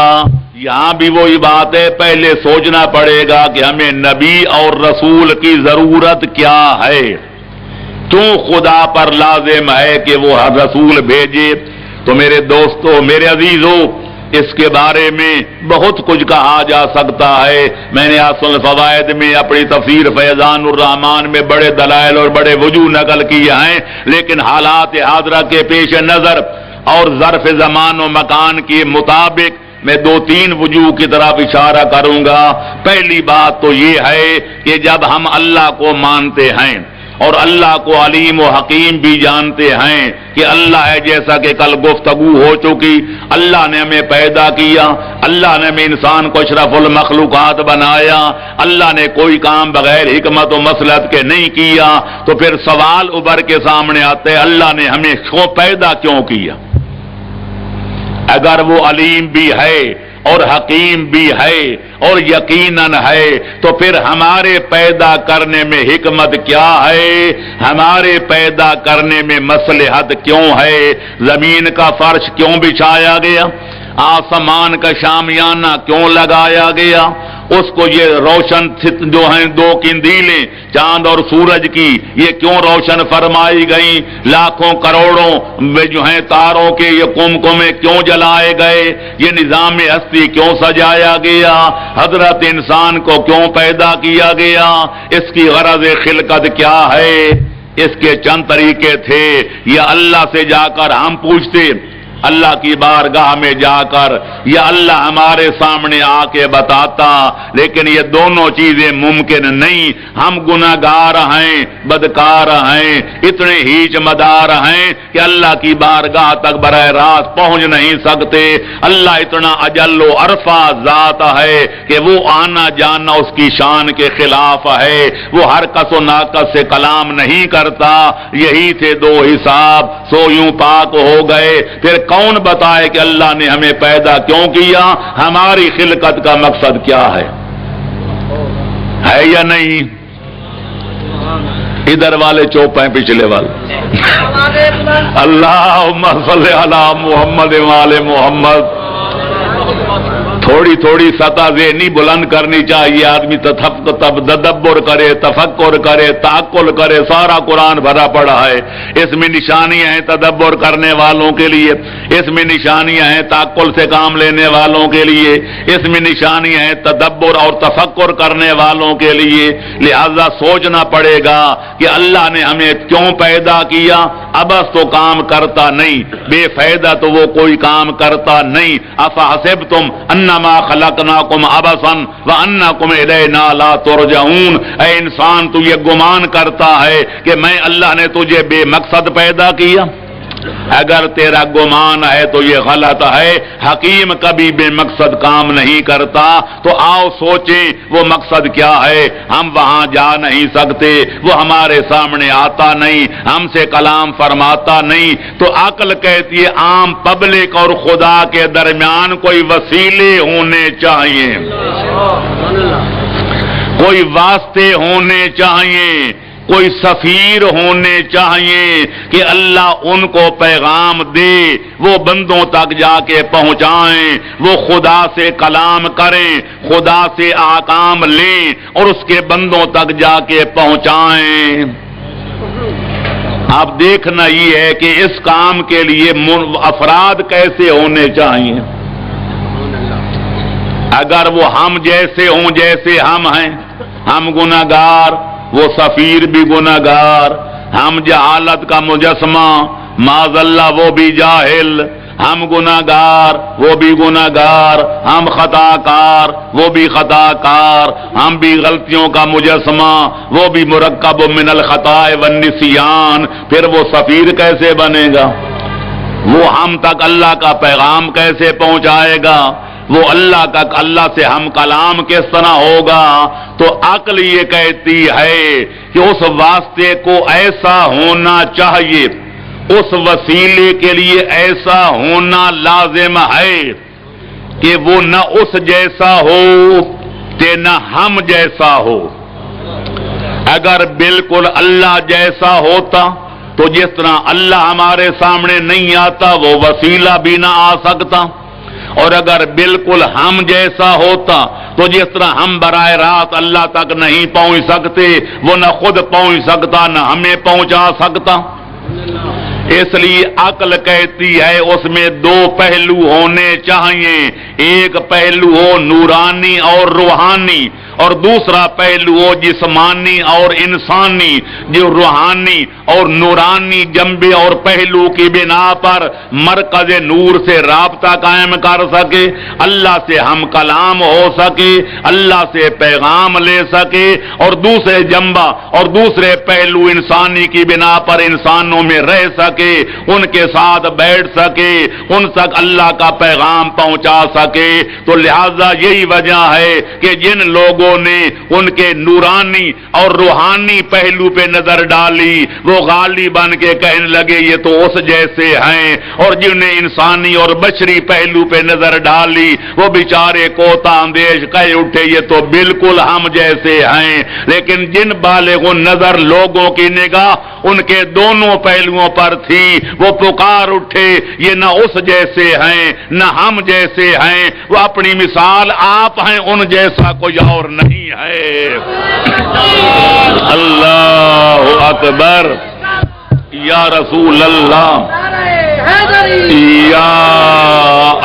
Speaker 1: یہاں بھی وہی بات ہے، پہلے سوچنا پڑے گا کہ ہمیں نبی اور رسول کی ضرورت کیا ہے، کیوں خدا پر لازم ہے کہ وہ رسول بھیجے. تو میرے دوستو میرے عزیزو اس کے بارے میں بہت کچھ کہا جا سکتا ہے. میں نے اصل فوائد میں اپنی تفسیر فیضان الرحمان میں بڑے دلائل اور بڑے وجوہ نقل کیے ہیں، لیکن حالات حاضرہ کے پیش نظر اور ظرف زمان و مکان کے مطابق میں 2-3 وجوہ کی طرف اشارہ کروں گا. پہلی بات تو یہ ہے کہ جب ہم اللہ کو مانتے ہیں اور اللہ کو علیم و حکیم بھی جانتے ہیں کہ اللہ ہے، جیسا کہ کل گفتگو ہو چکی، اللہ نے ہمیں پیدا کیا، اللہ نے ہمیں انسان کو اشرف المخلوقات بنایا، اللہ نے کوئی کام بغیر حکمت و مصلحت کے نہیں کیا، تو پھر سوال ابھر کے سامنے آتے ہیں اللہ نے ہمیں پیدا کیوں کیا؟ اگر وہ علیم بھی ہے اور حکیم بھی ہے اور یقیناً ہے تو پھر ہمارے پیدا کرنے میں حکمت کیا ہے، ہمارے پیدا کرنے میں مصلحت کیوں ہے؟ زمین کا فرش کیوں بچھایا گیا؟ آسمان کا شامیانہ کیوں لگایا گیا؟ اس کو یہ روشن جو ہیں دو قندیلیں چاند اور سورج کی یہ کیوں روشن فرمائی گئی، لاکھوں کروڑوں جو ہیں تاروں کے یہ کمکمے کیوں جلائے گئے، یہ نظام ہستی کیوں سجایا گیا، حضرت انسان کو کیوں پیدا کیا گیا، اس کی غرض خلقت کیا ہے، اس کے چند طریقے تھے۔ یہ اللہ سے جا کر ہم پوچھتے، اللہ کی بارگاہ میں جا کر، یا اللہ ہمارے سامنے آ کے بتاتا، لیکن یہ دونوں چیزیں ممکن نہیں۔ ہم گناہگار ہیں، بدکار ہیں، اتنے ہیچ مدار ہیں کہ اللہ کی بارگاہ تک براہ راست پہنچ نہیں سکتے۔ اللہ اتنا اجل و عرفہ ذات ہے کہ وہ آنا جانا اس کی شان کے خلاف ہے، وہ ہر کس و ناقص سے کلام نہیں کرتا۔ یہی تھے دو حساب، سو یوں پاک ہو گئے۔ پھر کون بتائے کہ اللہ نے ہمیں پیدا کیوں کیا، ہماری خلقت کا مقصد کیا ہے یا نہیں؟ ادھر والے چوپ ہیں، پچھلے والے اللہم صلی علی محمد وآل محمد۔ تھوڑی تھوڑی سطح ذہنی بلند کرنی چاہیے، آدمی تدبر کرے، تفکر کرے، تعقل کرے۔ سارا قرآن بھرا پڑا ہے، اس میں نشانیاں ہیں تدبر کرنے والوں کے لیے، اس میں نشانیاں ہیں تعقل سے کام لینے والوں کے لیے، اس میں نشانیاں ہیں تدبر اور تفکر کرنے والوں کے لیے۔ لہذا سوچنا پڑے گا کہ اللہ نے ہمیں کیوں پیدا کیا۔ ابس تو کام کرتا نہیں، بے فائدہ تو وہ کوئی کام کرتا نہیں۔ افحسبتم انما خلقناکم عبثا وانکم الینا لا ترجعون۔ اے انسان تو یہ گمان کرتا ہے کہ میں اللہ نے تجھے بے مقصد پیدا کیا؟ اگر تیرا گمان ہے تو یہ غلط ہے۔ حکیم کبھی بے مقصد کام نہیں کرتا۔ تو آؤ سوچیں وہ مقصد کیا ہے۔ ہم وہاں جا نہیں سکتے، وہ ہمارے سامنے آتا نہیں، ہم سے کلام فرماتا نہیں، تو عقل کہتی ہے عام پبلک اور خدا کے درمیان کوئی وسیلے ہونے چاہیے، کوئی واسطے ہونے چاہیے، کوئی سفیر ہونے چاہیے کہ اللہ ان کو پیغام دے، وہ بندوں تک جا کے پہنچائیں، وہ خدا سے کلام کریں، خدا سے احکام لیں اور اس کے بندوں تک جا کے پہنچائیں۔ اب دیکھنا یہ ہے کہ اس کام کے لیے افراد کیسے ہونے چاہیے۔ اگر وہ ہم جیسے ہوں جیسے ہم ہیں، ہم گناہگار، وہ سفیر بھی گناہگار، ہم جہالت کا مجسمہ، معاذ اللہ وہ بھی جاہل، ہم گناہگار وہ بھی گناہگار، ہم خطا کار وہ بھی خطا کار، ہم بھی غلطیوں کا مجسمہ، وہ بھی مرکب من الخطاء والنسیان۔ پھر وہ سفیر کیسے بنے گا؟ وہ ہم تک اللہ کا پیغام کیسے پہنچائے گا؟ وہ اللہ سے ہم کلام کس طرح ہوگا؟ تو عقل یہ کہتی ہے کہ اس واسطے کو ایسا ہونا چاہیے، اس وسیلے کے لیے ایسا ہونا لازم ہے کہ وہ نہ اس جیسا ہو کہ نہ ہم جیسا ہو۔ اگر بالکل اللہ جیسا ہوتا تو جس طرح اللہ ہمارے سامنے نہیں آتا وہ وسیلہ بھی نہ آ سکتا، اور اگر بالکل ہم جیسا ہوتا تو جس طرح ہم براہ راست اللہ تک نہیں پہنچ سکتے، وہ نہ خود پہنچ سکتا نہ ہمیں پہنچا سکتا۔ اس لیے عقل کہتی ہے اس میں دو پہلو ہونے چاہیے، ایک پہلو ہو نورانی اور روحانی، اور دوسرا پہلو ہو جسمانی اور انسانی، جو روحانی اور نورانی جنبے اور پہلو کی بنا پر مرکز نور سے رابطہ قائم کر سکے، اللہ سے ہم کلام ہو سکے، اللہ سے پیغام لے سکے، اور دوسرے جنبہ اور دوسرے پہلو انسانی کی بنا پر انسانوں میں رہ سکے، ان کے ساتھ بیٹھ سکے، ان تک اللہ کا پیغام پہنچا سکے۔ تو لہذا یہی وجہ ہے کہ جن لوگوں لوگوں نے ان کے نورانی اور روحانی پہلو پہ نظر ڈالی، وہ غالی بن کے کہنے لگے یہ تو اس جیسے ہیں، اور جنہیں انسانی اور بشری پہلو پہ نظر ڈالی وہ بیچارے کوتا اندیش کہہ اٹھے یہ تو بالکل ہم جیسے ہیں۔ لیکن جن بالغ نظر لوگوں کی نگاہ ان کے دونوں پہلوؤں پر تھی، وہ پکار اٹھے یہ نہ اس جیسے ہیں نہ ہم جیسے ہیں، وہ اپنی مثال آپ ہیں، ان جیسا کوئی اور نہیں ہے۔ اللہ اکبر، یا رسول اللہ، یا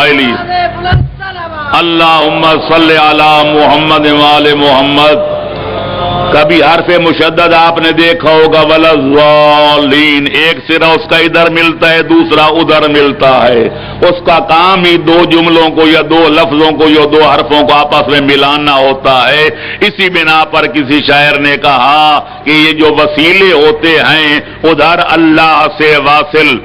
Speaker 1: علی، اللہم صلی علی محمد وآل محمد۔ کبھی حرف مشدد آپ نے دیکھا ہوگا وَلَضَّالِّينَ، ایک سرا اس کا ادھر ملتا ہے دوسرا ادھر ملتا ہے، اس کا کام ہی دو جملوں کو یا دو لفظوں کو یا دو حرفوں کو آپس میں ملانا ہوتا ہے۔ اسی بنا پر کسی شاعر نے کہا کہ یہ جو وسیلے ہوتے ہیں ادھر اللہ سے واصل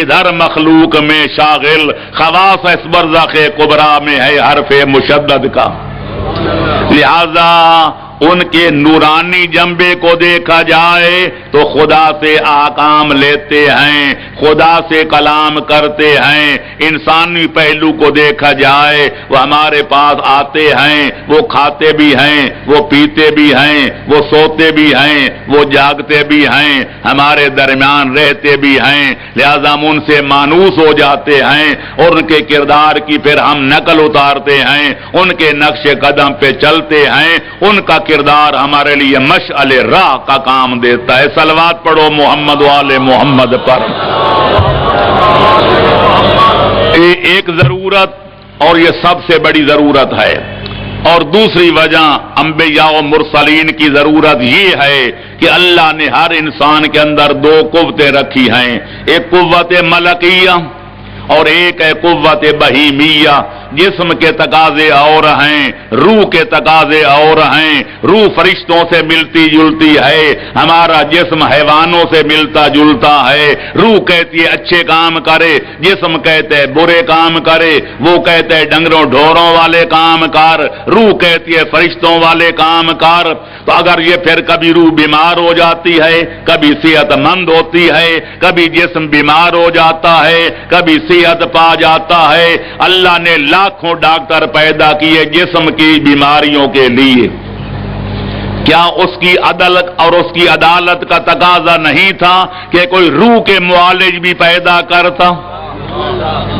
Speaker 1: ادھر مخلوق میں شاغل، خواص اس برزخ کبریٰ میں ہے حرف مشدد کا۔ لہذا ان کے نورانی جنبے کو دیکھا جائے تو خدا سے آکام لیتے ہیں، خدا سے کلام کرتے ہیں۔ انسانی پہلو کو دیکھا جائے وہ ہمارے پاس آتے ہیں، وہ کھاتے بھی ہیں، وہ پیتے بھی ہیں، وہ سوتے بھی ہیں، وہ جاگتے بھی ہیں، ہمارے درمیان رہتے بھی ہیں، لہذا ہم ان سے مانوس ہو جاتے ہیں اور ان کے کردار کی پھر ہم نقل اتارتے ہیں، ان کے نقش قدم پہ چلتے ہیں، ان کا کردار ہمارے لیے مشعل راہ کا کام دیتا ہے۔ صلوات پڑھو محمد وآل محمد پر۔ ایک ضرورت اور یہ سب سے بڑی ضرورت ہے، اور دوسری وجہ انبیاء و مرسلین کی ضرورت یہ ہے کہ اللہ نے ہر انسان کے اندر دو قوتیں رکھی ہیں، ایک قوت ملکیہ اور ایک ہے قوت بہیمیہ۔ جسم کے تقاضے اور ہیں، روح کے تقاضے اور ہیں۔ روح فرشتوں سے ملتی جلتی ہے، ہمارا جسم حیوانوں سے ملتا جلتا ہے۔ روح کہتی ہے اچھے کام کرے، جسم کہتے ہے برے کام کرے، وہ کہتے ہے ڈنگروں ڈھوروں والے کام کر، روح کہتی ہے فرشتوں والے کام کر۔ تو اگر یہ پھر کبھی روح بیمار ہو جاتی ہے، کبھی صحت مند ہوتی ہے، کبھی جسم بیمار ہو جاتا ہے، کبھی صحت پا جاتا ہے۔ اللہ نے لاکھوں ڈاکٹر پیدا کیے جسم کی بیماریوں کے لیے، کیا اس کی عدالت اور اس کی عدالت کا تقاضا نہیں تھا کہ کوئی روح کے معالج بھی پیدا کرتا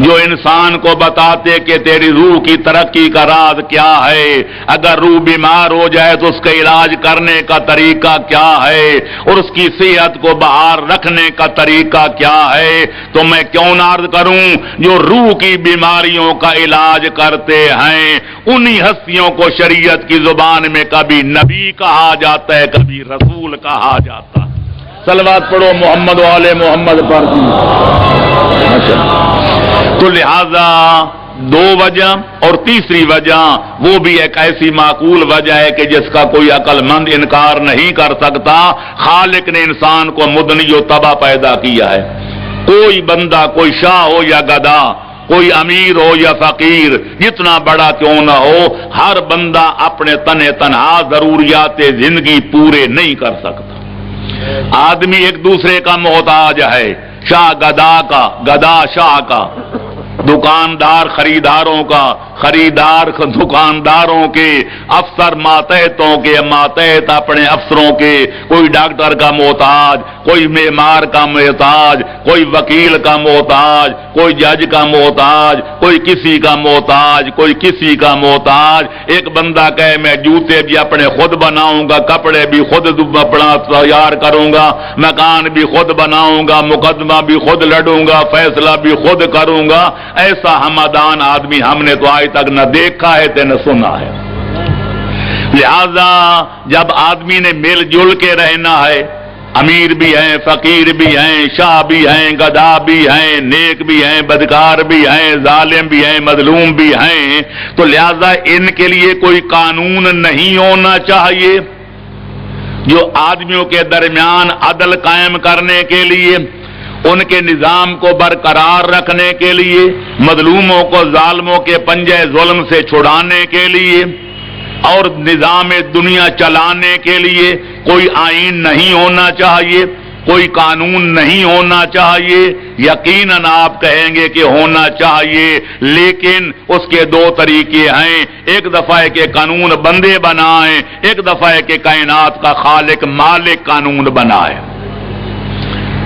Speaker 1: جو انسان کو بتاتے کہ تیری روح کی ترقی کا راز کیا ہے، اگر روح بیمار ہو جائے تو اس کا علاج کرنے کا طریقہ کیا ہے اور اس کی صحت کو بحال رکھنے کا طریقہ کیا ہے؟ تو میں کیوں نہ عرض کروں جو روح کی بیماریوں کا علاج کرتے ہیں انہی ہستیوں کو شریعت کی زبان میں کبھی نبی کہا جاتا ہے، کبھی رسول کہا جاتا ہے۔ صلوات پڑھو محمد والے محمد پر۔ تو لہذا دو وجہ، اور تیسری وجہ وہ بھی ایک ایسی معقول وجہ ہے کہ جس کا کوئی عقل مند انکار نہیں کر سکتا، خالق نے انسان کو مدنی و تباہ پیدا کیا ہے۔ کوئی بندہ، کوئی شاہ ہو یا گدا، کوئی امیر ہو یا فقیر، جتنا بڑا کیوں نہ ہو، ہر بندہ اپنے تنہا ضروریات زندگی پورے نہیں کر سکتا۔ آدمی ایک دوسرے کا محتاج ہے، شاہ گدا کا، گدا شاہ کا، دکاندار خریداروں کا، خریدار دکانداروں کے، افسر ماتحتوں کے، ماتحت اپنے افسروں کے، کوئی ڈاکٹر کا محتاج، کوئی معمار کا محتاج، کوئی وکیل کا محتاج، کوئی جج کا محتاج، کوئی کسی کا محتاج، کوئی کسی کا محتاج۔ ایک بندہ کہے میں جوتے بھی اپنے خود بناؤں گا، کپڑے بھی خود اپنا تیار کروں گا، مکان بھی خود بناؤں گا، مقدمہ بھی خود لڑوں گا، فیصلہ بھی خود کروں گا، ایسا ہمدان آدمی ہم نے تو آج تک نہ دیکھا ہے نہ سنا ہے۔ لہذا جب آدمی نے مل جل کے رہنا ہے، امیر بھی ہیں، فقیر بھی ہیں، شاہ بھی ہیں، گدھا بھی ہیں، نیک بھی ہیں، بدکار بھی ہیں، ظالم بھی ہیں، مظلوم بھی ہیں، تو لہذا ان کے لیے کوئی قانون نہیں ہونا چاہیے جو آدمیوں کے درمیان عدل قائم کرنے کے لیے، ان کے نظام کو برقرار رکھنے کے لیے، مظلوموں کو ظالموں کے پنجے ظلم سے چھڑانے کے لیے۔ اور نظام دنیا چلانے کے لیے کوئی آئین نہیں ہونا چاہیے، کوئی قانون نہیں ہونا چاہیے، یقیناً آپ کہیں گے کہ ہونا چاہیے، لیکن اس کے دو طریقے ہیں، ایک دفعہ کہ قانون بندے بنائیں، ایک دفعہ کہ کائنات کا خالق مالک قانون بنائے۔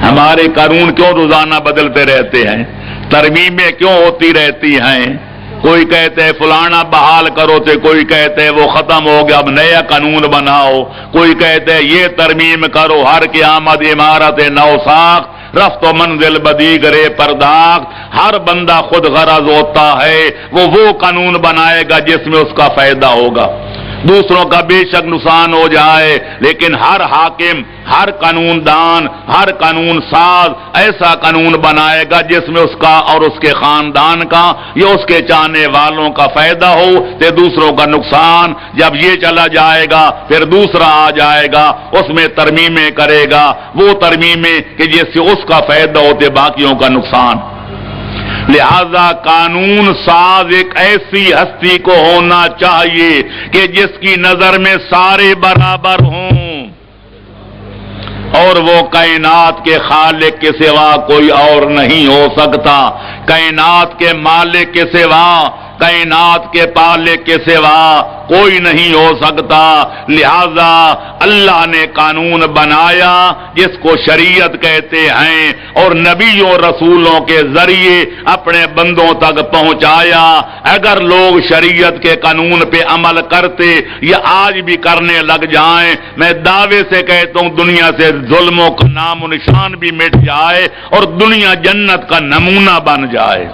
Speaker 1: ہمارے قانون کیوں روزانہ بدلتے رہتے ہیں، ترمیمیں کیوں ہوتی رہتی ہیں؟ کوئی کہتے ہیں فلانا بحال کرو تو کوئی کہتے ہیں وہ ختم ہو گیا اب نیا قانون بناؤ، کوئی کہتے ہیں یہ ترمیم کرو، ہر قیامت عمارت نو ساخت، رفت و منزل بدیگرے پرداخت۔ ہر بندہ خود غرض ہوتا ہے، وہ قانون بنائے گا جس میں اس کا فائدہ ہوگا، دوسروں کا بے شک نقصان ہو جائے، لیکن ہر حاکم، ہر قانون دان، ہر قانون ساز ایسا قانون بنائے گا جس میں اس کا اور اس کے خاندان کا یا اس کے چاہنے والوں کا فائدہ ہو تو دوسروں کا نقصان۔ جب یہ چلا جائے گا پھر دوسرا آ جائے گا، اس میں ترمیمیں کرے گا، وہ ترمیمیں کہ جس سے اس کا فائدہ ہوتے باقیوں کا نقصان۔ لہذا قانون ساز ایک ایسی ہستی کو ہونا چاہیے کہ جس کی نظر میں سارے برابر ہوں، اور وہ کائنات کے خالق کے سوا کوئی اور نہیں ہو سکتا، کائنات کے مالک کے سوا، کائنات کے پالک کے سوا کوئی نہیں ہو سکتا۔ لہذا اللہ نے قانون بنایا جس کو شریعت کہتے ہیں، اور نبیوں رسولوں کے ذریعے اپنے بندوں تک پہنچایا۔ اگر لوگ شریعت کے قانون پہ عمل کرتے یا آج بھی کرنے لگ جائیں، میں دعوے سے کہتا ہوں دنیا سے ظلموں کا نام و نشان بھی مٹ جائے اور دنیا جنت کا نمونہ بن جائے۔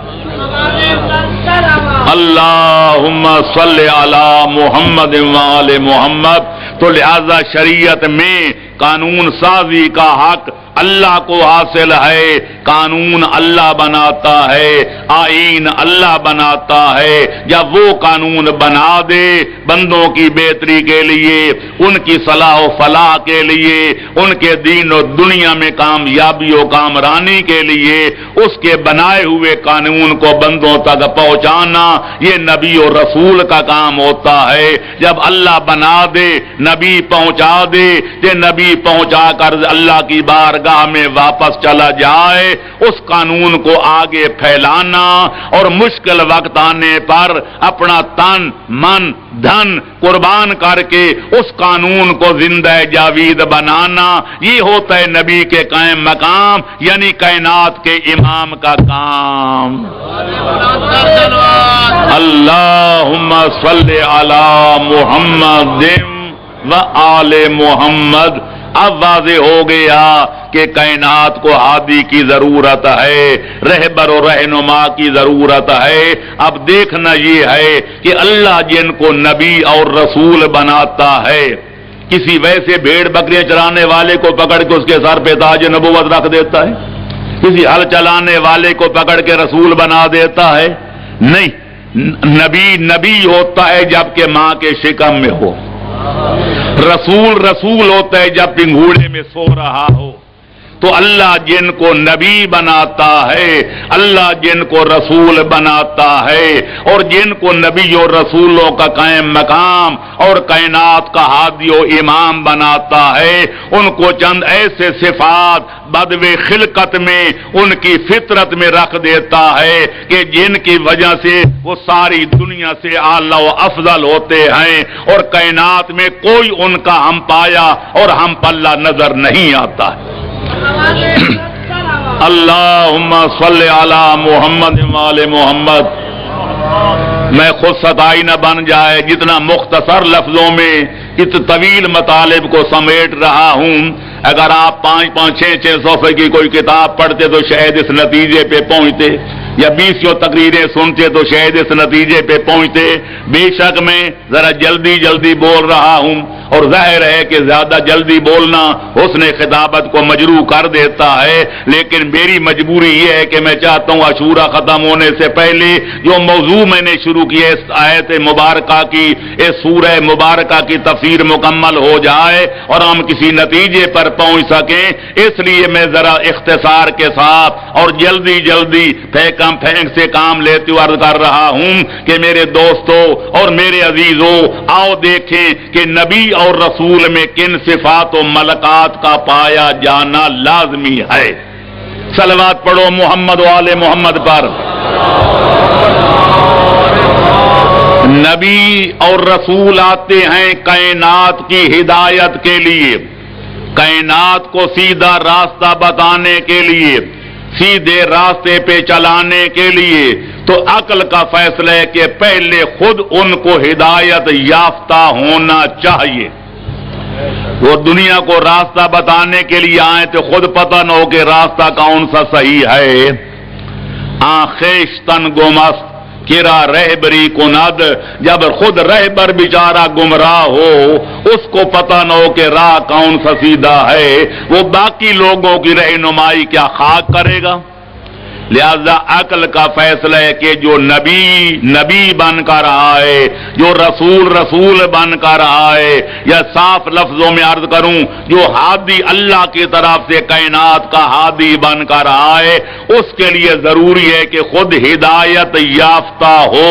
Speaker 1: اللہم صلی علی محمد وآل محمد۔ تو لہذا شریعت میں قانون سازی کا حق اللہ کو حاصل ہے، قانون اللہ بناتا ہے، آئین اللہ بناتا ہے۔ جب وہ قانون بنا دے بندوں کی بہتری کے لیے، ان کی صلاح و فلاح کے لیے، ان کے دین و دنیا میں کامیابی و کامرانی کے لیے، اس کے بنائے ہوئے قانون کو بندوں تک پہنچانا یہ نبی اور رسول کا کام ہوتا ہے۔ جب اللہ بنا دے، نبی پہنچا دے، کہ نبی پہنچا کر اللہ کی بارگاہ میں واپس چلا جائے، اس قانون کو آگے پھیلانا اور مشکل وقت آنے پر اپنا تن من دھن قربان کر کے اس قانون کو زندہ جاوید بنانا، یہ ہوتا ہے نبی کے قائم مقام یعنی کائنات کے امام کا کام۔ اللہم صلی علی محمد و آل محمد۔ اب واضح ہو گیا کہ کائنات کو ہادی کی ضرورت ہے، رہبر و رہنما کی ضرورت ہے۔ اب دیکھنا یہ ہے کہ اللہ جن کو نبی اور رسول بناتا ہے، کسی ویسے بھیڑ بکریاں چرانے والے کو پکڑ کے اس کے سر پہ تاج نبوت رکھ دیتا ہے؟ کسی ہل چلانے والے کو پکڑ کے رسول بنا دیتا ہے؟ نہیں، نبی ہوتا ہے جبکہ ماں کے شکم میں ہو، رسول ہوتا ہے جب پنگھوڑے میں سو رہا ہو۔ تو اللہ جن کو نبی بناتا ہے، اللہ جن کو رسول بناتا ہے، اور جن کو نبی اور رسولوں کا قائم مقام اور کائنات کا ہادی و امام بناتا ہے، ان کو چند ایسے صفات بدو خلقت میں ان کی فطرت میں رکھ دیتا ہے کہ جن کی وجہ سے وہ ساری دنیا سے اعلیٰ و افضل ہوتے ہیں، اور کائنات میں کوئی ان کا ہم پایا اور ہم پلہ نظر نہیں آتا ہے۔ اللہم صلی علی محمد وآل محمد۔ میں خود ستائی نہ بن جائے، جتنا مختصر لفظوں میں اس طویل مطالب کو سمیٹ رہا ہوں، اگر آپ 500-600 صفحے کی کوئی کتاب پڑھتے تو شاید اس نتیجے پہ پہنچتے، یا 20 تقریریں سنتے تو شاید اس نتیجے پہ پہنچتے۔ بے شک میں ذرا جلدی بول رہا ہوں، اور ظاہر ہے کہ زیادہ جلدی بولنا حسن خطابت کو مجروح کر دیتا ہے، لیکن میری مجبوری یہ ہے کہ میں چاہتا ہوں عاشورہ ختم ہونے سے پہلے جو موضوع میں نے شروع کیا اس آیت مبارکہ کی، اس سورہ مبارکہ کی تفسیر مکمل ہو جائے اور ہم کسی نتیجے پر پہنچ سکیں، اس لیے میں ذرا اختصار کے ساتھ اور جلدی پھینکا پھینک سے کام لیتے ہوئے عرض کر رہا ہوں کہ میرے دوستوں اور میرے عزیزوں، آؤ دیکھیں کہ نبی اور رسول میں کن صفات و ملکات کا پایا جانا لازمی ہے۔ صلوات پڑھو محمد و آل محمد پر۔ نبی اور رسول آتے ہیں کائنات کی ہدایت کے لیے، کائنات کو سیدھا راستہ بتانے کے لیے، سیدھے راستے پہ چلانے کے لیے۔ تو عقل کا فیصلہ ہے کہ پہلے خود ان کو ہدایت یافتہ ہونا چاہیے۔ وہ دنیا کو راستہ بتانے کے لیے آئے تو خود پتہ نہ ہو کہ راستہ کون سا صحیح ہے۔ آخیشتن گمست کرا رہبری کند، جب خود رہبر بیچارہ گمراہ ہو، اس کو پتہ نہ ہو کہ راہ کون سا سیدھا ہے، وہ باقی لوگوں کی رہنمائی کیا خاک کرے گا؟ لہذا عقل کا فیصلہ ہے کہ جو نبی بن کر آئے، جو رسول بن کر آئے، یا صاف لفظوں میں عرض کروں جو ہادی اللہ کی طرف سے کائنات کا ہادی بن کر آئے، اس کے لیے ضروری ہے کہ خود ہدایت یافتہ ہو،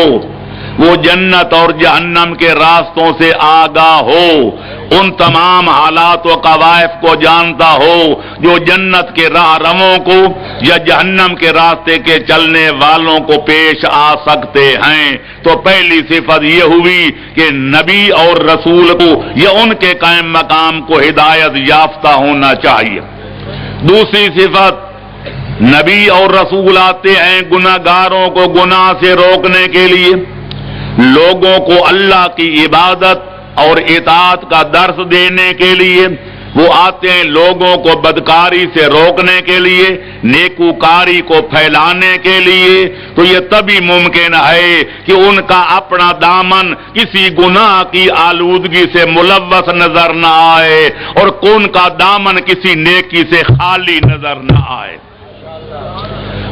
Speaker 1: وہ جنت اور جہنم کے راستوں سے آگاہ ہو، ان تمام حالات و قوائف کو جانتا ہو جو جنت کے راہ رواں کو یا جہنم کے راستے کے چلنے والوں کو پیش آ سکتے ہیں۔ تو پہلی صفت یہ ہوئی کہ نبی اور رسول کو یا ان کے قائم مقام کو ہدایت یافتہ ہونا چاہیے۔ دوسری صفت، نبی اور رسول آتے ہیں گناہگاروں کو گناہ سے روکنے کے لیے، لوگوں کو اللہ کی عبادت اور اطاعت کا درس دینے کے لیے، وہ آتے ہیں لوگوں کو بدکاری سے روکنے کے لیے، نیکوکاری کو پھیلانے کے لیے۔ تو یہ تبھی ممکن ہے کہ ان کا اپنا دامن کسی گناہ کی آلودگی سے ملوث نظر نہ آئے اور ان کا دامن کسی نیکی سے خالی نظر نہ آئے،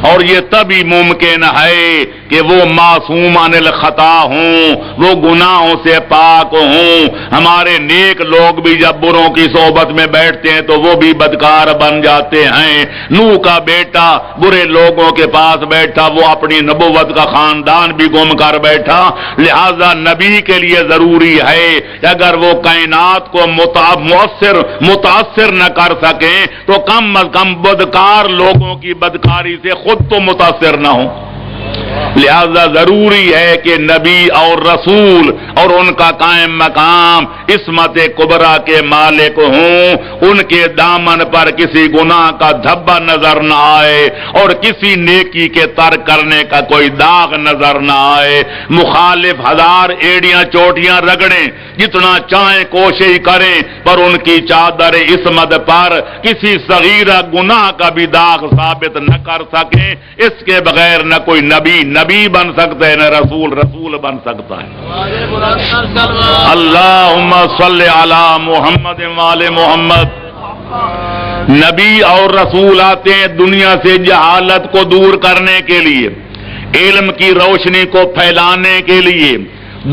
Speaker 1: اور یہ تبھی ممکن ہے کہ وہ معصوم عن الخطا ہوں، وہ گناہوں سے پاک ہوں۔ ہمارے نیک لوگ بھی جب بروں کی صحبت میں بیٹھتے ہیں تو وہ بھی بدکار بن جاتے ہیں۔ نوح کا بیٹا برے لوگوں کے پاس بیٹھا، وہ اپنی نبوت کا خاندان بھی گم کر بیٹھا۔ لہذا نبی کے لیے ضروری ہے کہ اگر وہ کائنات کو متاثر نہ کر سکیں تو کم از کم بدکار لوگوں کی بدکاری سے خود تو متاثر نہ ہوں۔ لہذا ضروری ہے کہ نبی اور رسول اور ان کا قائم مقام عصمت کبریٰ کے مالک ہوں، ان کے دامن پر کسی گناہ کا دھبا نظر نہ آئے اور کسی نیکی کے ترک کرنے کا کوئی داغ نظر نہ آئے۔ مخالف ہزار ایڑیاں چوٹیاں رگڑیں، جتنا چاہیں کوشش کریں، پر ان کی چادر عصمت پر کسی صغیرہ گناہ کا بھی داغ ثابت نہ کر سکیں۔ اس کے بغیر نہ کوئی نبی بن سکتا ہے، نہ رسول بن سکتا ہے۔ اللہم صلی علی محمد وآل محمد۔ نبی اور رسول آتے ہیں دنیا سے جہالت کو دور کرنے کے لیے، علم کی روشنی کو پھیلانے کے لیے،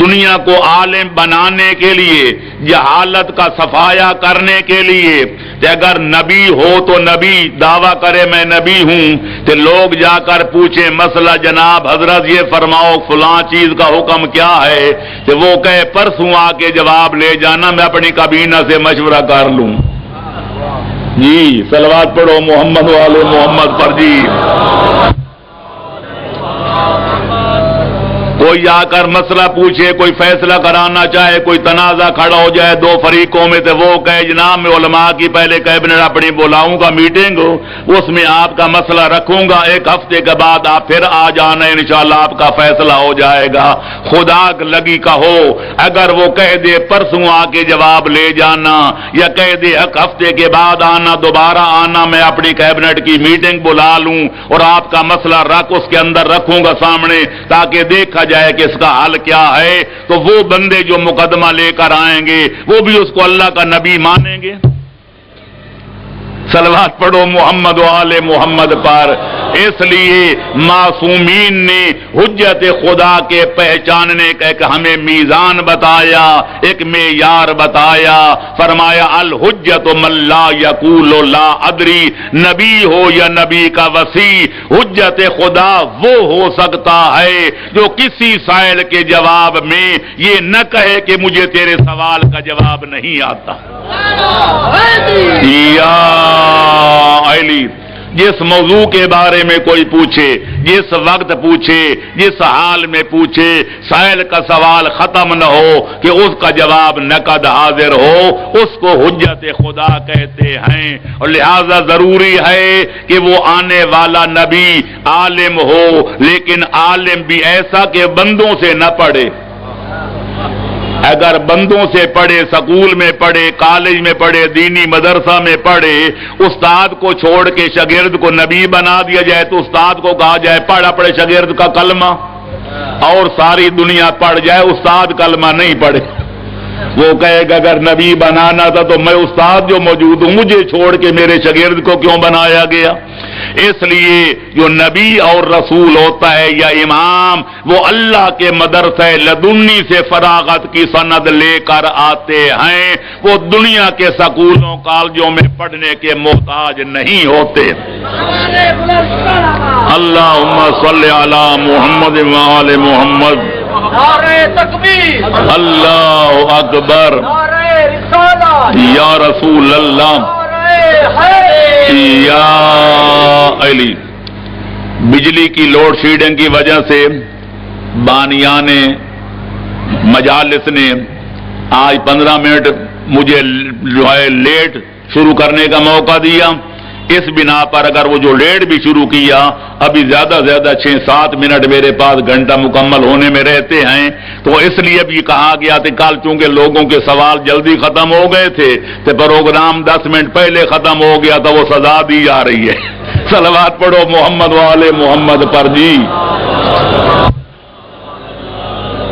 Speaker 1: دنیا کو عالم بنانے کے لیے، جہالت کا صفایا کرنے کے لیے۔ کہ اگر نبی ہو تو نبی دعویٰ کرے میں نبی ہوں تو لوگ جا کر پوچھیں مسئلہ جناب حضرت یہ فرماؤ فلاں چیز کا حکم کیا ہے، کہ وہ کہے پرسوں آ کے جواب لے جانا، میں اپنی کابینہ سے مشورہ کر لوں۔ جی صلوات پڑھو محمد والے محمد پر۔ جی کوئی آ کر مسئلہ پوچھے، کوئی فیصلہ کرانا چاہے، کوئی تنازع کھڑا ہو جائے دو فریقوں میں، تو وہ کہے جناب میں علماء کی پہلے کیبنٹ اپنی بلاؤں گا میٹنگ، اس میں آپ کا مسئلہ رکھوں گا، ایک ہفتے کے بعد آپ پھر آ جانا، انشاءاللہ آپ کا فیصلہ ہو جائے گا۔ خدا لگی کہو، اگر وہ کہہ دے پرسوں آ کے جواب لے جانا، یا کہہ دے ایک ہفتے کے بعد آنا، دوبارہ آنا، میں اپنی کیبنٹ کی میٹنگ بلا لوں اور آپ کا مسئلہ اس کے اندر رکھوں گا سامنے، تاکہ دیکھا جائے کہ اس کا حل کیا ہے، تو وہ بندے جو مقدمہ لے کر آئیں گے وہ بھی اس کو اللہ کا نبی مانیں گے۔ صلوات پڑھو محمد و آل محمد پر۔ اس لیے معصومین نے حجت خدا کے پہچاننے کا ایک ہمیں میزان بتایا، ایک معیار بتایا۔ فرمایا الحجت من لا یقول لا ادری، نبی ہو یا نبی کا وصی، حجت خدا وہ ہو سکتا ہے جو کسی سائل کے جواب میں یہ نہ کہے کہ مجھے تیرے سوال کا جواب نہیں آتا۔ یا علی، جس موضوع کے بارے میں کوئی پوچھے، جس وقت پوچھے، جس حال میں پوچھے، سائل کا سوال ختم نہ ہو کہ اس کا جواب نقد حاضر ہو، اس کو حجت خدا کہتے ہیں۔ اور لہذا ضروری ہے کہ وہ آنے والا نبی عالم ہو، لیکن عالم بھی ایسا کہ بندوں سے نہ پڑھے۔ اگر بندوں سے پڑھے، سکول میں پڑھے، کالج میں پڑھے، دینی مدرسہ میں پڑھے، استاد کو چھوڑ کے شاگرد کو نبی بنا دیا جائے تو استاد کو کہا جائے پڑھ اپنے شاگرد کا کلمہ، اور ساری دنیا پڑھ جائے، استاد کلمہ نہیں پڑھے، وہ کہے گا اگر نبی بنانا تھا تو میں استاد جو موجود ہوں مجھے چھوڑ کے میرے شاگرد کو کیوں بنایا گیا؟ اس لیے جو نبی اور رسول ہوتا ہے یا امام، وہ اللہ کے مدرسہ لدنی سے فراغت کی سند لے کر آتے ہیں، وہ دنیا کے سکولوں کالجوں میں پڑھنے کے محتاج نہیں ہوتے۔ اللہم صلی علی محمد وآل محمد۔
Speaker 2: نعرہ تکبیر،
Speaker 1: اللہ اکبر،
Speaker 2: نعرہ رسالت،
Speaker 1: یا رسول اللہ، یا علی۔ بجلی کی لوڈ شیڈنگ کی وجہ سے بانیان مجالس نے آج 15 منٹ مجھے جو ہے لیٹ شروع کرنے کا موقع دیا۔ اس بنا پر اگر وہ جو لیٹ بھی شروع کیا، ابھی زیادہ سے زیادہ 6-7 منٹ میرے پاس گھنٹہ مکمل ہونے میں رہتے ہیں، تو اس لیے بھی کہا گیا تھا کل چونکہ لوگوں کے سوال جلدی ختم ہو گئے تھے تو پروگرام 10 منٹ پہلے ختم ہو گیا تھا، وہ سزا دی جا رہی ہے۔ صلوات پڑھو محمد والے محمد پر جی۔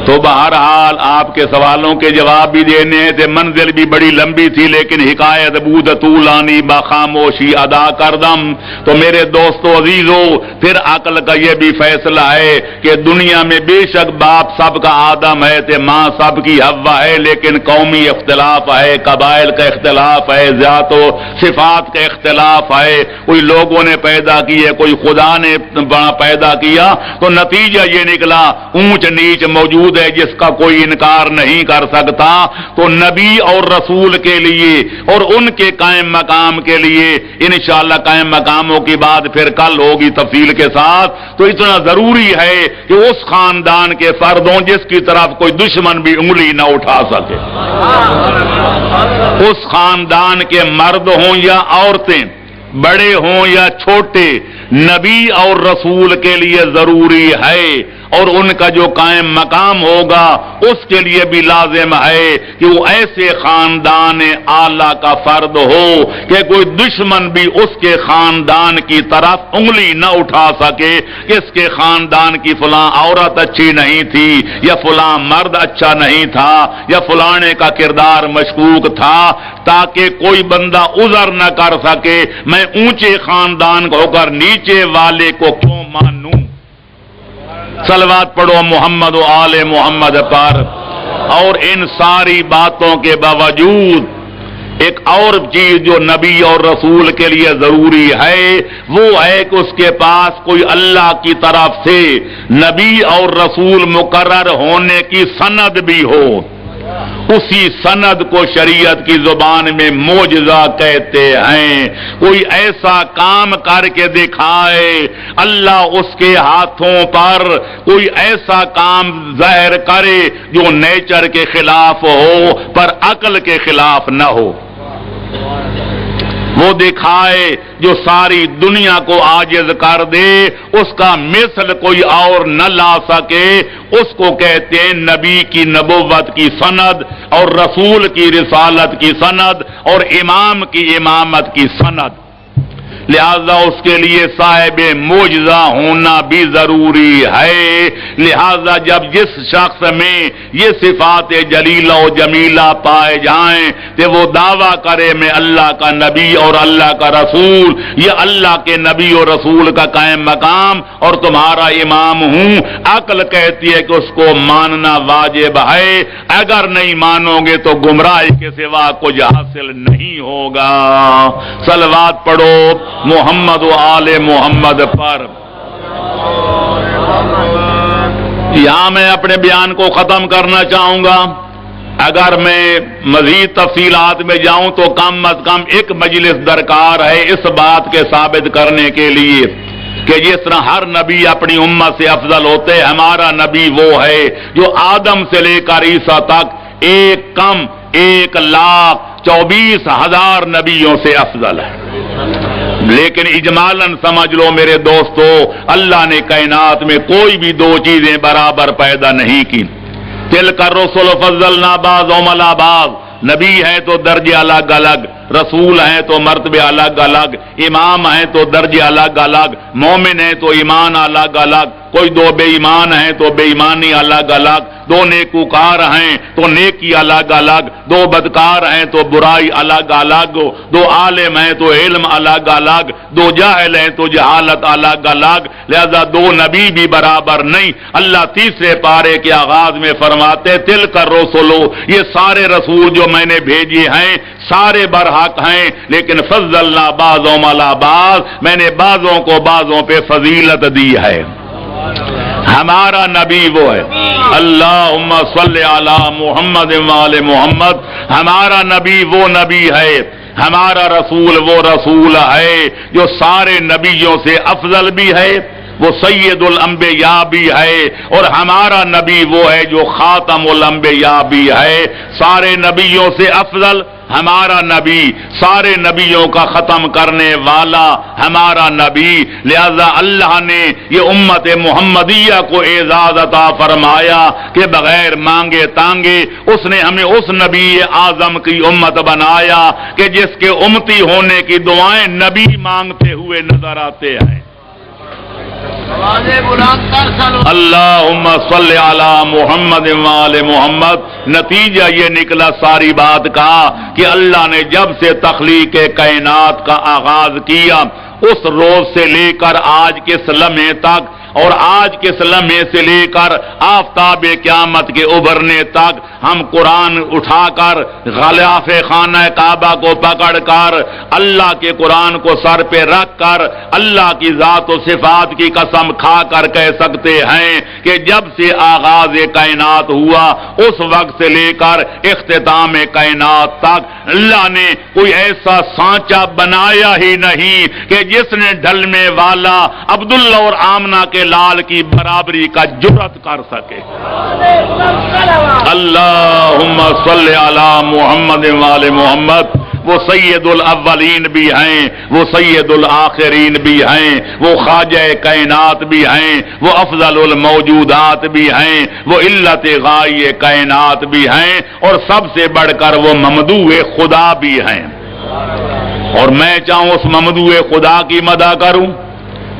Speaker 1: تو بہرحال آپ کے سوالوں کے جواب بھی دینے تھے، منزل بھی بڑی لمبی تھی لیکن حکایت بود طولانی بخاموشی ادا کردم۔ تو میرے دوستو عزیزو، پھر عقل کا یہ بھی فیصلہ ہے کہ دنیا میں بے شک باپ سب کا آدم ہے تے ماں سب کی حوا ہے، لیکن قومی اختلاف ہے، قبائل کا اختلاف ہے، ذات و صفات کا اختلاف ہے، کوئی لوگوں نے پیدا کی ہے، کوئی خدا نے پیدا کیا، تو نتیجہ یہ نکلا اونچ نیچ موجود ہے جس کا کوئی انکار نہیں کر سکتا۔ تو نبی اور رسول کے لیے اور ان کے قائم مقام کے لیے انشاءاللہ قائم مقاموں کی بات پھر کل ہوگی تفصیل کے ساتھ، تو اتنا ضروری ہے کہ اس خاندان کے فرد ہوں جس کی طرف کوئی دشمن بھی انگلی نہ اٹھا سکے، اس خاندان کے مرد ہوں یا عورتیں، بڑے ہوں یا چھوٹے، نبی اور رسول کے لیے ضروری ہے، اور ان کا جو قائم مقام ہوگا اس کے لیے بھی لازم ہے کہ وہ ایسے خاندان اعلیٰ کا فرد ہو کہ کوئی دشمن بھی اس کے خاندان کی طرف انگلی نہ اٹھا سکے کہ اس کے خاندان کی فلاں عورت اچھی نہیں تھی، یا فلاں مرد اچھا نہیں تھا، یا فلانے کا کردار مشکوک تھا، تاکہ کوئی بندہ عذر نہ کر سکے میں اونچے خاندان کو ہو کر نیچے والے کو کیوں مانوں۔ صلوات پڑھو محمد و آل محمد پر۔ اور ان ساری باتوں کے باوجود ایک اور چیز جو نبی اور رسول کے لیے ضروری ہے وہ ہے کہ اس کے پاس کوئی اللہ کی طرف سے نبی اور رسول مقرر ہونے کی سند بھی ہو۔ اسی سند کو شریعت کی زبان میں معجزہ کہتے ہیں۔ کوئی ایسا کام کر کے دکھائے، اللہ اس کے ہاتھوں پر کوئی ایسا کام ظاہر کرے جو نیچر کے خلاف ہو پر عقل کے خلاف نہ ہو، وہ دکھائے جو ساری دنیا کو عاجز کر دے، اس کا مثل کوئی اور نہ لا سکے، اس کو کہتے ہیں نبی کی نبوت کی سند اور رسول کی رسالت کی سند اور امام کی امامت کی سند۔ لہذا اس کے لیے صاحب معجزہ ہونا بھی ضروری ہے. لہذا جب جس شخص میں یہ صفات جلیلہ و جمیلہ پائے جائیں کہ وہ دعویٰ کرے میں اللہ کا نبی اور اللہ کا رسول، یہ اللہ کے نبی اور رسول کا قائم مقام اور تمہارا امام ہوں، عقل کہتی ہے کہ اس کو ماننا واجب ہے. اگر نہیں مانو گے تو گمراہی کے سوا کچھ حاصل نہیں ہوگا. صلوات پڑھو محمد و آل محمد پر. یہاں میں اپنے بیان کو ختم کرنا چاہوں گا. اگر میں مزید تفصیلات میں جاؤں تو کم از کم ایک مجلس درکار ہے اس بات کے ثابت کرنے کے لیے کہ جس طرح ہر نبی اپنی امت سے افضل ہوتے، ہمارا نبی وہ ہے جو آدم سے لے کر عیسیٰ تک 1,24,000 نبیوں سے افضل ہے. لیکن اجمالاً سمجھ لو میرے دوستو، اللہ نے کائنات میں کوئی بھی دو چیزیں برابر پیدا نہیں کی. تلک الرسل فضلنا بعضهم علی بعض. نبی ہیں تو درجے الگ الگ، رسول ہیں تو مرتبے الگ الگ، امام ہیں تو درجے الگ الگ، مومن ہیں تو ایمان الگ الگ، کوئی دو بے ایمان ہیں تو بے ایمانی الگ الگ، دو نیکوکار ہیں تو نیکی الگ الگ، دو بدکار ہیں تو برائی الگ الگ، دو عالم ہیں تو علم الگ الگ، دو جاہل ہیں تو جہالت الگ الگ. لہذا دو نبی بھی برابر نہیں. اللہ تیسرے پارے کے آغاز میں فرماتے تلک الرسل، یہ سارے رسول جو میں نے بھیجے ہیں سارے برحق ہیں، لیکن فضلنا بعضهم علی بعض، میں نے بعضوں کو بعضوں پہ فضیلت دی ہے. ہمارا نبی وہ ہے. اللہم صلی علی محمد وآل محمد. ہمارا نبی وہ نبی ہے، ہمارا رسول وہ رسول ہے جو سارے نبیوں سے افضل بھی ہے، وہ سید الانبیاء بھی ہے، اور ہمارا نبی وہ ہے جو خاتم الانبیاء بھی ہے. سارے نبیوں سے افضل ہمارا نبی، سارے نبیوں کا ختم کرنے والا ہمارا نبی. لہذا اللہ نے یہ امت محمدیہ کو اعزاز عطا فرمایا کہ بغیر مانگے تانگے اس نے ہمیں اس نبی اعظم کی امت بنایا کہ جس کے امتی ہونے کی دعائیں نبی مانگتے ہوئے نظر آتے ہیں. اللہم صلی علی محمد وآل محمد. نتیجہ یہ نکلا ساری بات کا کہ اللہ نے جب سے تخلیق کائنات کا آغاز کیا اس روز سے لے کر آج کے لمحے تک، اور آج کے لمحے سے لے کر آفتاب قیامت کے ابھرنے تک ہم قرآن اٹھا کر غلاف خانہ کعبہ کو پکڑ کر اللہ کے قرآن کو سر پہ رکھ کر اللہ کی ذات و صفات کی قسم کھا کر کہہ سکتے ہیں کہ جب سے آغاز کائنات ہوا اس وقت سے لے کر اختتام کائنات تک اللہ نے کوئی ایسا سانچہ بنایا ہی نہیں کہ جس نے ڈھلنے والا عبداللہ اور آمنہ کے لال کی برابری کا جرات کر سکے. اللہم صلی علی محمد وآل محمد. وہ سید الاولین بھی ہیں، وہ سید الآخرین بھی ہیں، وہ خواجہ کائنات بھی ہیں، وہ افضل الموجودات بھی ہیں، وہ علت غائی کائنات بھی ہیں، اور سب سے بڑھ کر وہ ممدوح خدا بھی ہیں. اور میں چاہوں اس ممدوح خدا کی مدح کروں.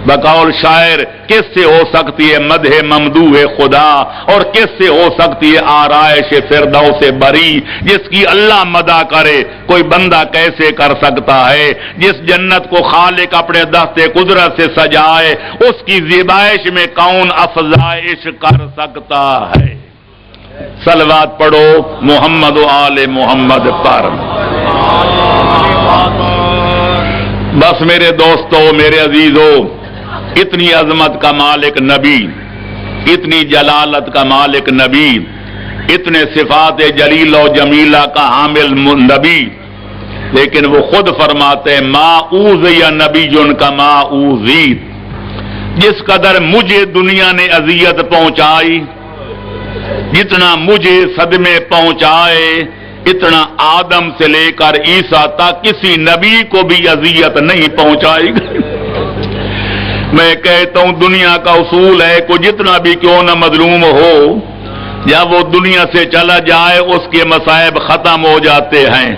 Speaker 1: بقول شاعر کس سے ہو سکتی ہے مدح ممدوح خدا، اور کس سے ہو سکتی ہے آرائش فردوس بری. جس کی اللہ مدح کرے کوئی بندہ کیسے کر سکتا ہے؟ جس جنت کو خالق اپنے دست قدرت سے سجائے اس کی زیبائش میں کون افزائش کر سکتا ہے؟ صلوات پڑھو محمد و آل محمد پر. بس میرے دوستو، میرے عزیزو، اتنی عظمت کا مالک نبی، اتنی جلالت کا مالک نبی، اتنے صفات جلیلہ و جمیلہ کا حامل نبی، لیکن وہ خود فرماتے ہیں ما اوذی نبی کما اوذیت. جس قدر مجھے دنیا نے اذیت پہنچائی، جتنا مجھے صدمے پہنچائے، اتنا آدم سے لے کر عیسیٰ تک کسی نبی کو بھی اذیت نہیں پہنچائی گئی. میں کہتا ہوں دنیا کا اصول ہے کہ جتنا بھی کیوں نہ مظلوم ہو، جب وہ دنیا سے چلا جائے اس کے مصائب ختم ہو جاتے ہیں.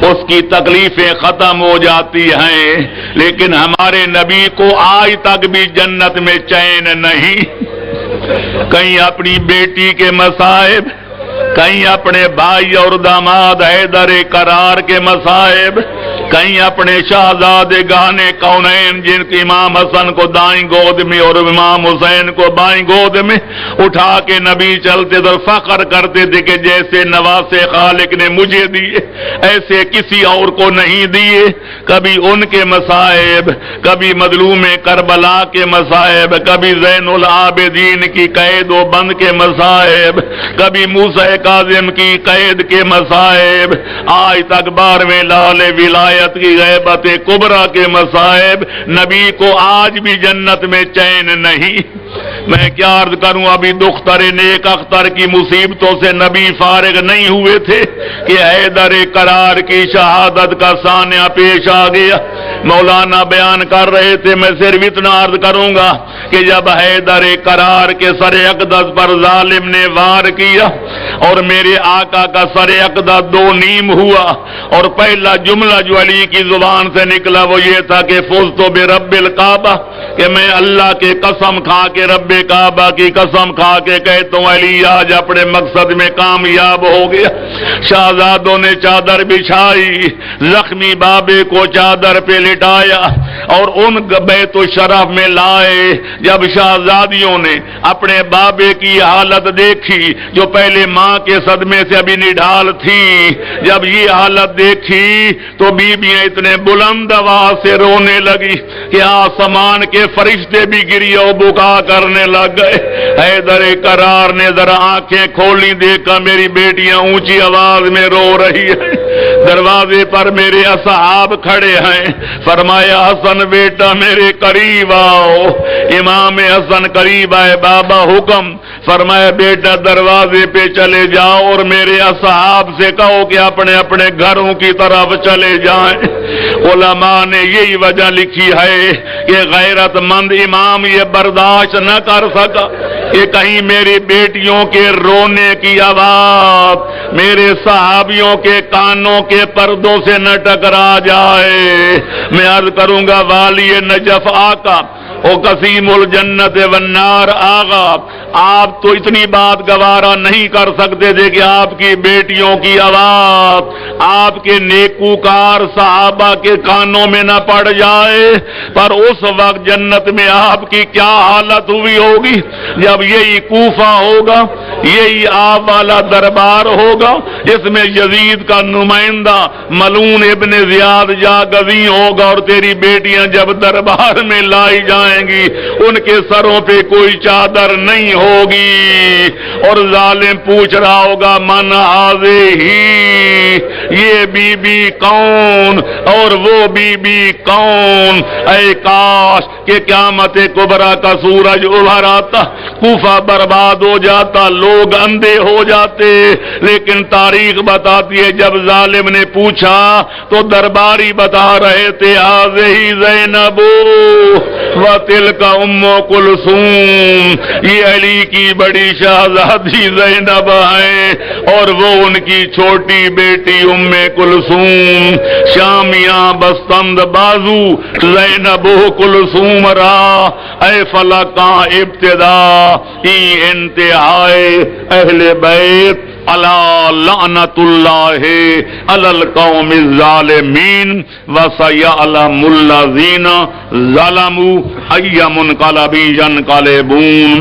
Speaker 1: اس کی تکلیفیں ختم ہو جاتی ہیں، لیکن ہمارے نبی کو آج تک بھی جنت میں چین نہیں، کہیں اپنی بیٹی کے مصائب، کہیں اپنے بھائی اور داماد حیدر کرار کے مصائب، کہیں اپنے شہزادے گانے کونین جن کے امام حسن کو دائیں گود میں اور امام حسین کو بائیں گود میں اٹھا کے نبی چلتے تو فخر کرتے تھے کہ جیسے نواسے خالق نے مجھے دیے ایسے کسی اور کو نہیں دیے۔ کبھی ان کے مصائب، کبھی مظلوم کربلا کے مصائب، کبھی زین العابدین کی قید و بند کے مصائب، کبھی موسیٰ کاظم کی قید کے مصائب، آج تک 12ویں لال ولایت کی غیبت کبریٰ کے مصائب، نبی کو آج بھی جنت میں چین نہیں۔ میں کیا عرض کروں، ابھی دختر نیک اختر کی مصیبتوں سے نبی فارغ نہیں ہوئے تھے کہ حیدر کرار کی شہادت کا سانحہ پیش آ گیا۔ مولانا بیان کر رہے تھے، میں صرف اتنا عرض کروں گا کہ جب حیدر کرار کے سر اقدس پر ظالم نے وار کیا اور میرے آقا کا سر اقدس 2 نیم ہوا، اور پہلا جملہ جو علی کی زبان سے نکلا وہ یہ تھا کہ فزت برب الکعبہ، کہ میں اللہ کے قسم کھا کے رب کعبہ کی قسم کھا کے کہتا ہوں علی آج اپنے مقصد میں کامیاب ہو گیا۔ شہزادوں نے چادر بچھائی، زخمی بابے کو چادر پہ لٹایا اور ان بیت الشرف میں لائے۔ جب شہزادیوں نے اپنے بابے کی حالت دیکھی جو پہلے ماں کے صدمے سے ابھی نڈھال تھی، جب یہ حالت دیکھی تو بیویاں اتنے بلند آواز سے رونے لگی کہ آسمان کے فرشتے بھی گریہ و بکا کرنے لگ گئے۔ حیدر کرار نے ذرا آنکھیں کھولی، دیکھا میری بیٹیاں اونچی آواز میں رو رہی ہیں۔ دروازے پر میرے اصحاب کھڑے ہیں، فرمایا حسن بیٹا میرے قریب آؤ۔ امام حسن قریب آئے، بابا حکم، فرمایا بیٹا دروازے پہ چلے جاؤ اور میرے اصحاب سے کہو کہ اپنے اپنے گھروں کی طرف چلے جائیں۔ علماء نے یہی وجہ لکھی ہے کہ غیرت مند امام یہ برداشت نہ کر سکا کہ کہیں میری بیٹیوں کے رونے کی آواز میرے صحابیوں کے کانوں کے پردوں سے نہ ٹکرا جائے۔ میں عرض کروں گا والی نجف آقا او قسیم الجنت والنار آغا، آپ تو اتنی بات گوارا نہیں کر سکتے تھے کہ آپ کی بیٹیوں کی آواز آپ کے نیکوکار صحابہ کے کانوں میں نہ پڑ جائے، پر اس وقت جنت میں آپ کی کیا حالت ہوئی ہوگی جب یہی کوفہ ہوگا، یہی آپ والا دربار ہوگا جس میں یزید کا نمائندہ ملعون ابن زیاد جاگزیں ہوگا، اور تیری بیٹیاں جب دربار میں لائی جائیں گی ان کے سروں پہ کوئی چادر نہیں ہوگی، اور ظالم پوچھ رہا ہوگا من ہی، یہ بی بی کون اور وہ بی بی کون۔ اے کاش کہ قیامت کبریٰ کا سورج ابھر آتا، کوفہ برباد ہو جاتا، لوگ اندھے ہو جاتے، لیکن تاریخ بتاتی ہے جب ظالم نے پوچھا تو درباری بتا رہے تھے ہذہ زینب وتلک ام کلثوم، یہ علی کی بڑی شہزادی زینب ہے اور وہ ان کی چھوٹی بیٹی ام کلثوم۔ شامیاں بستند بازو زینب کلثوم را، اے فلکاں ابتدا ای انتہائے اہل بیت الا لعنت اللہ علی القوم الظالمین وسیعلم الذین ظلموا ای منقلب ینقلبون۔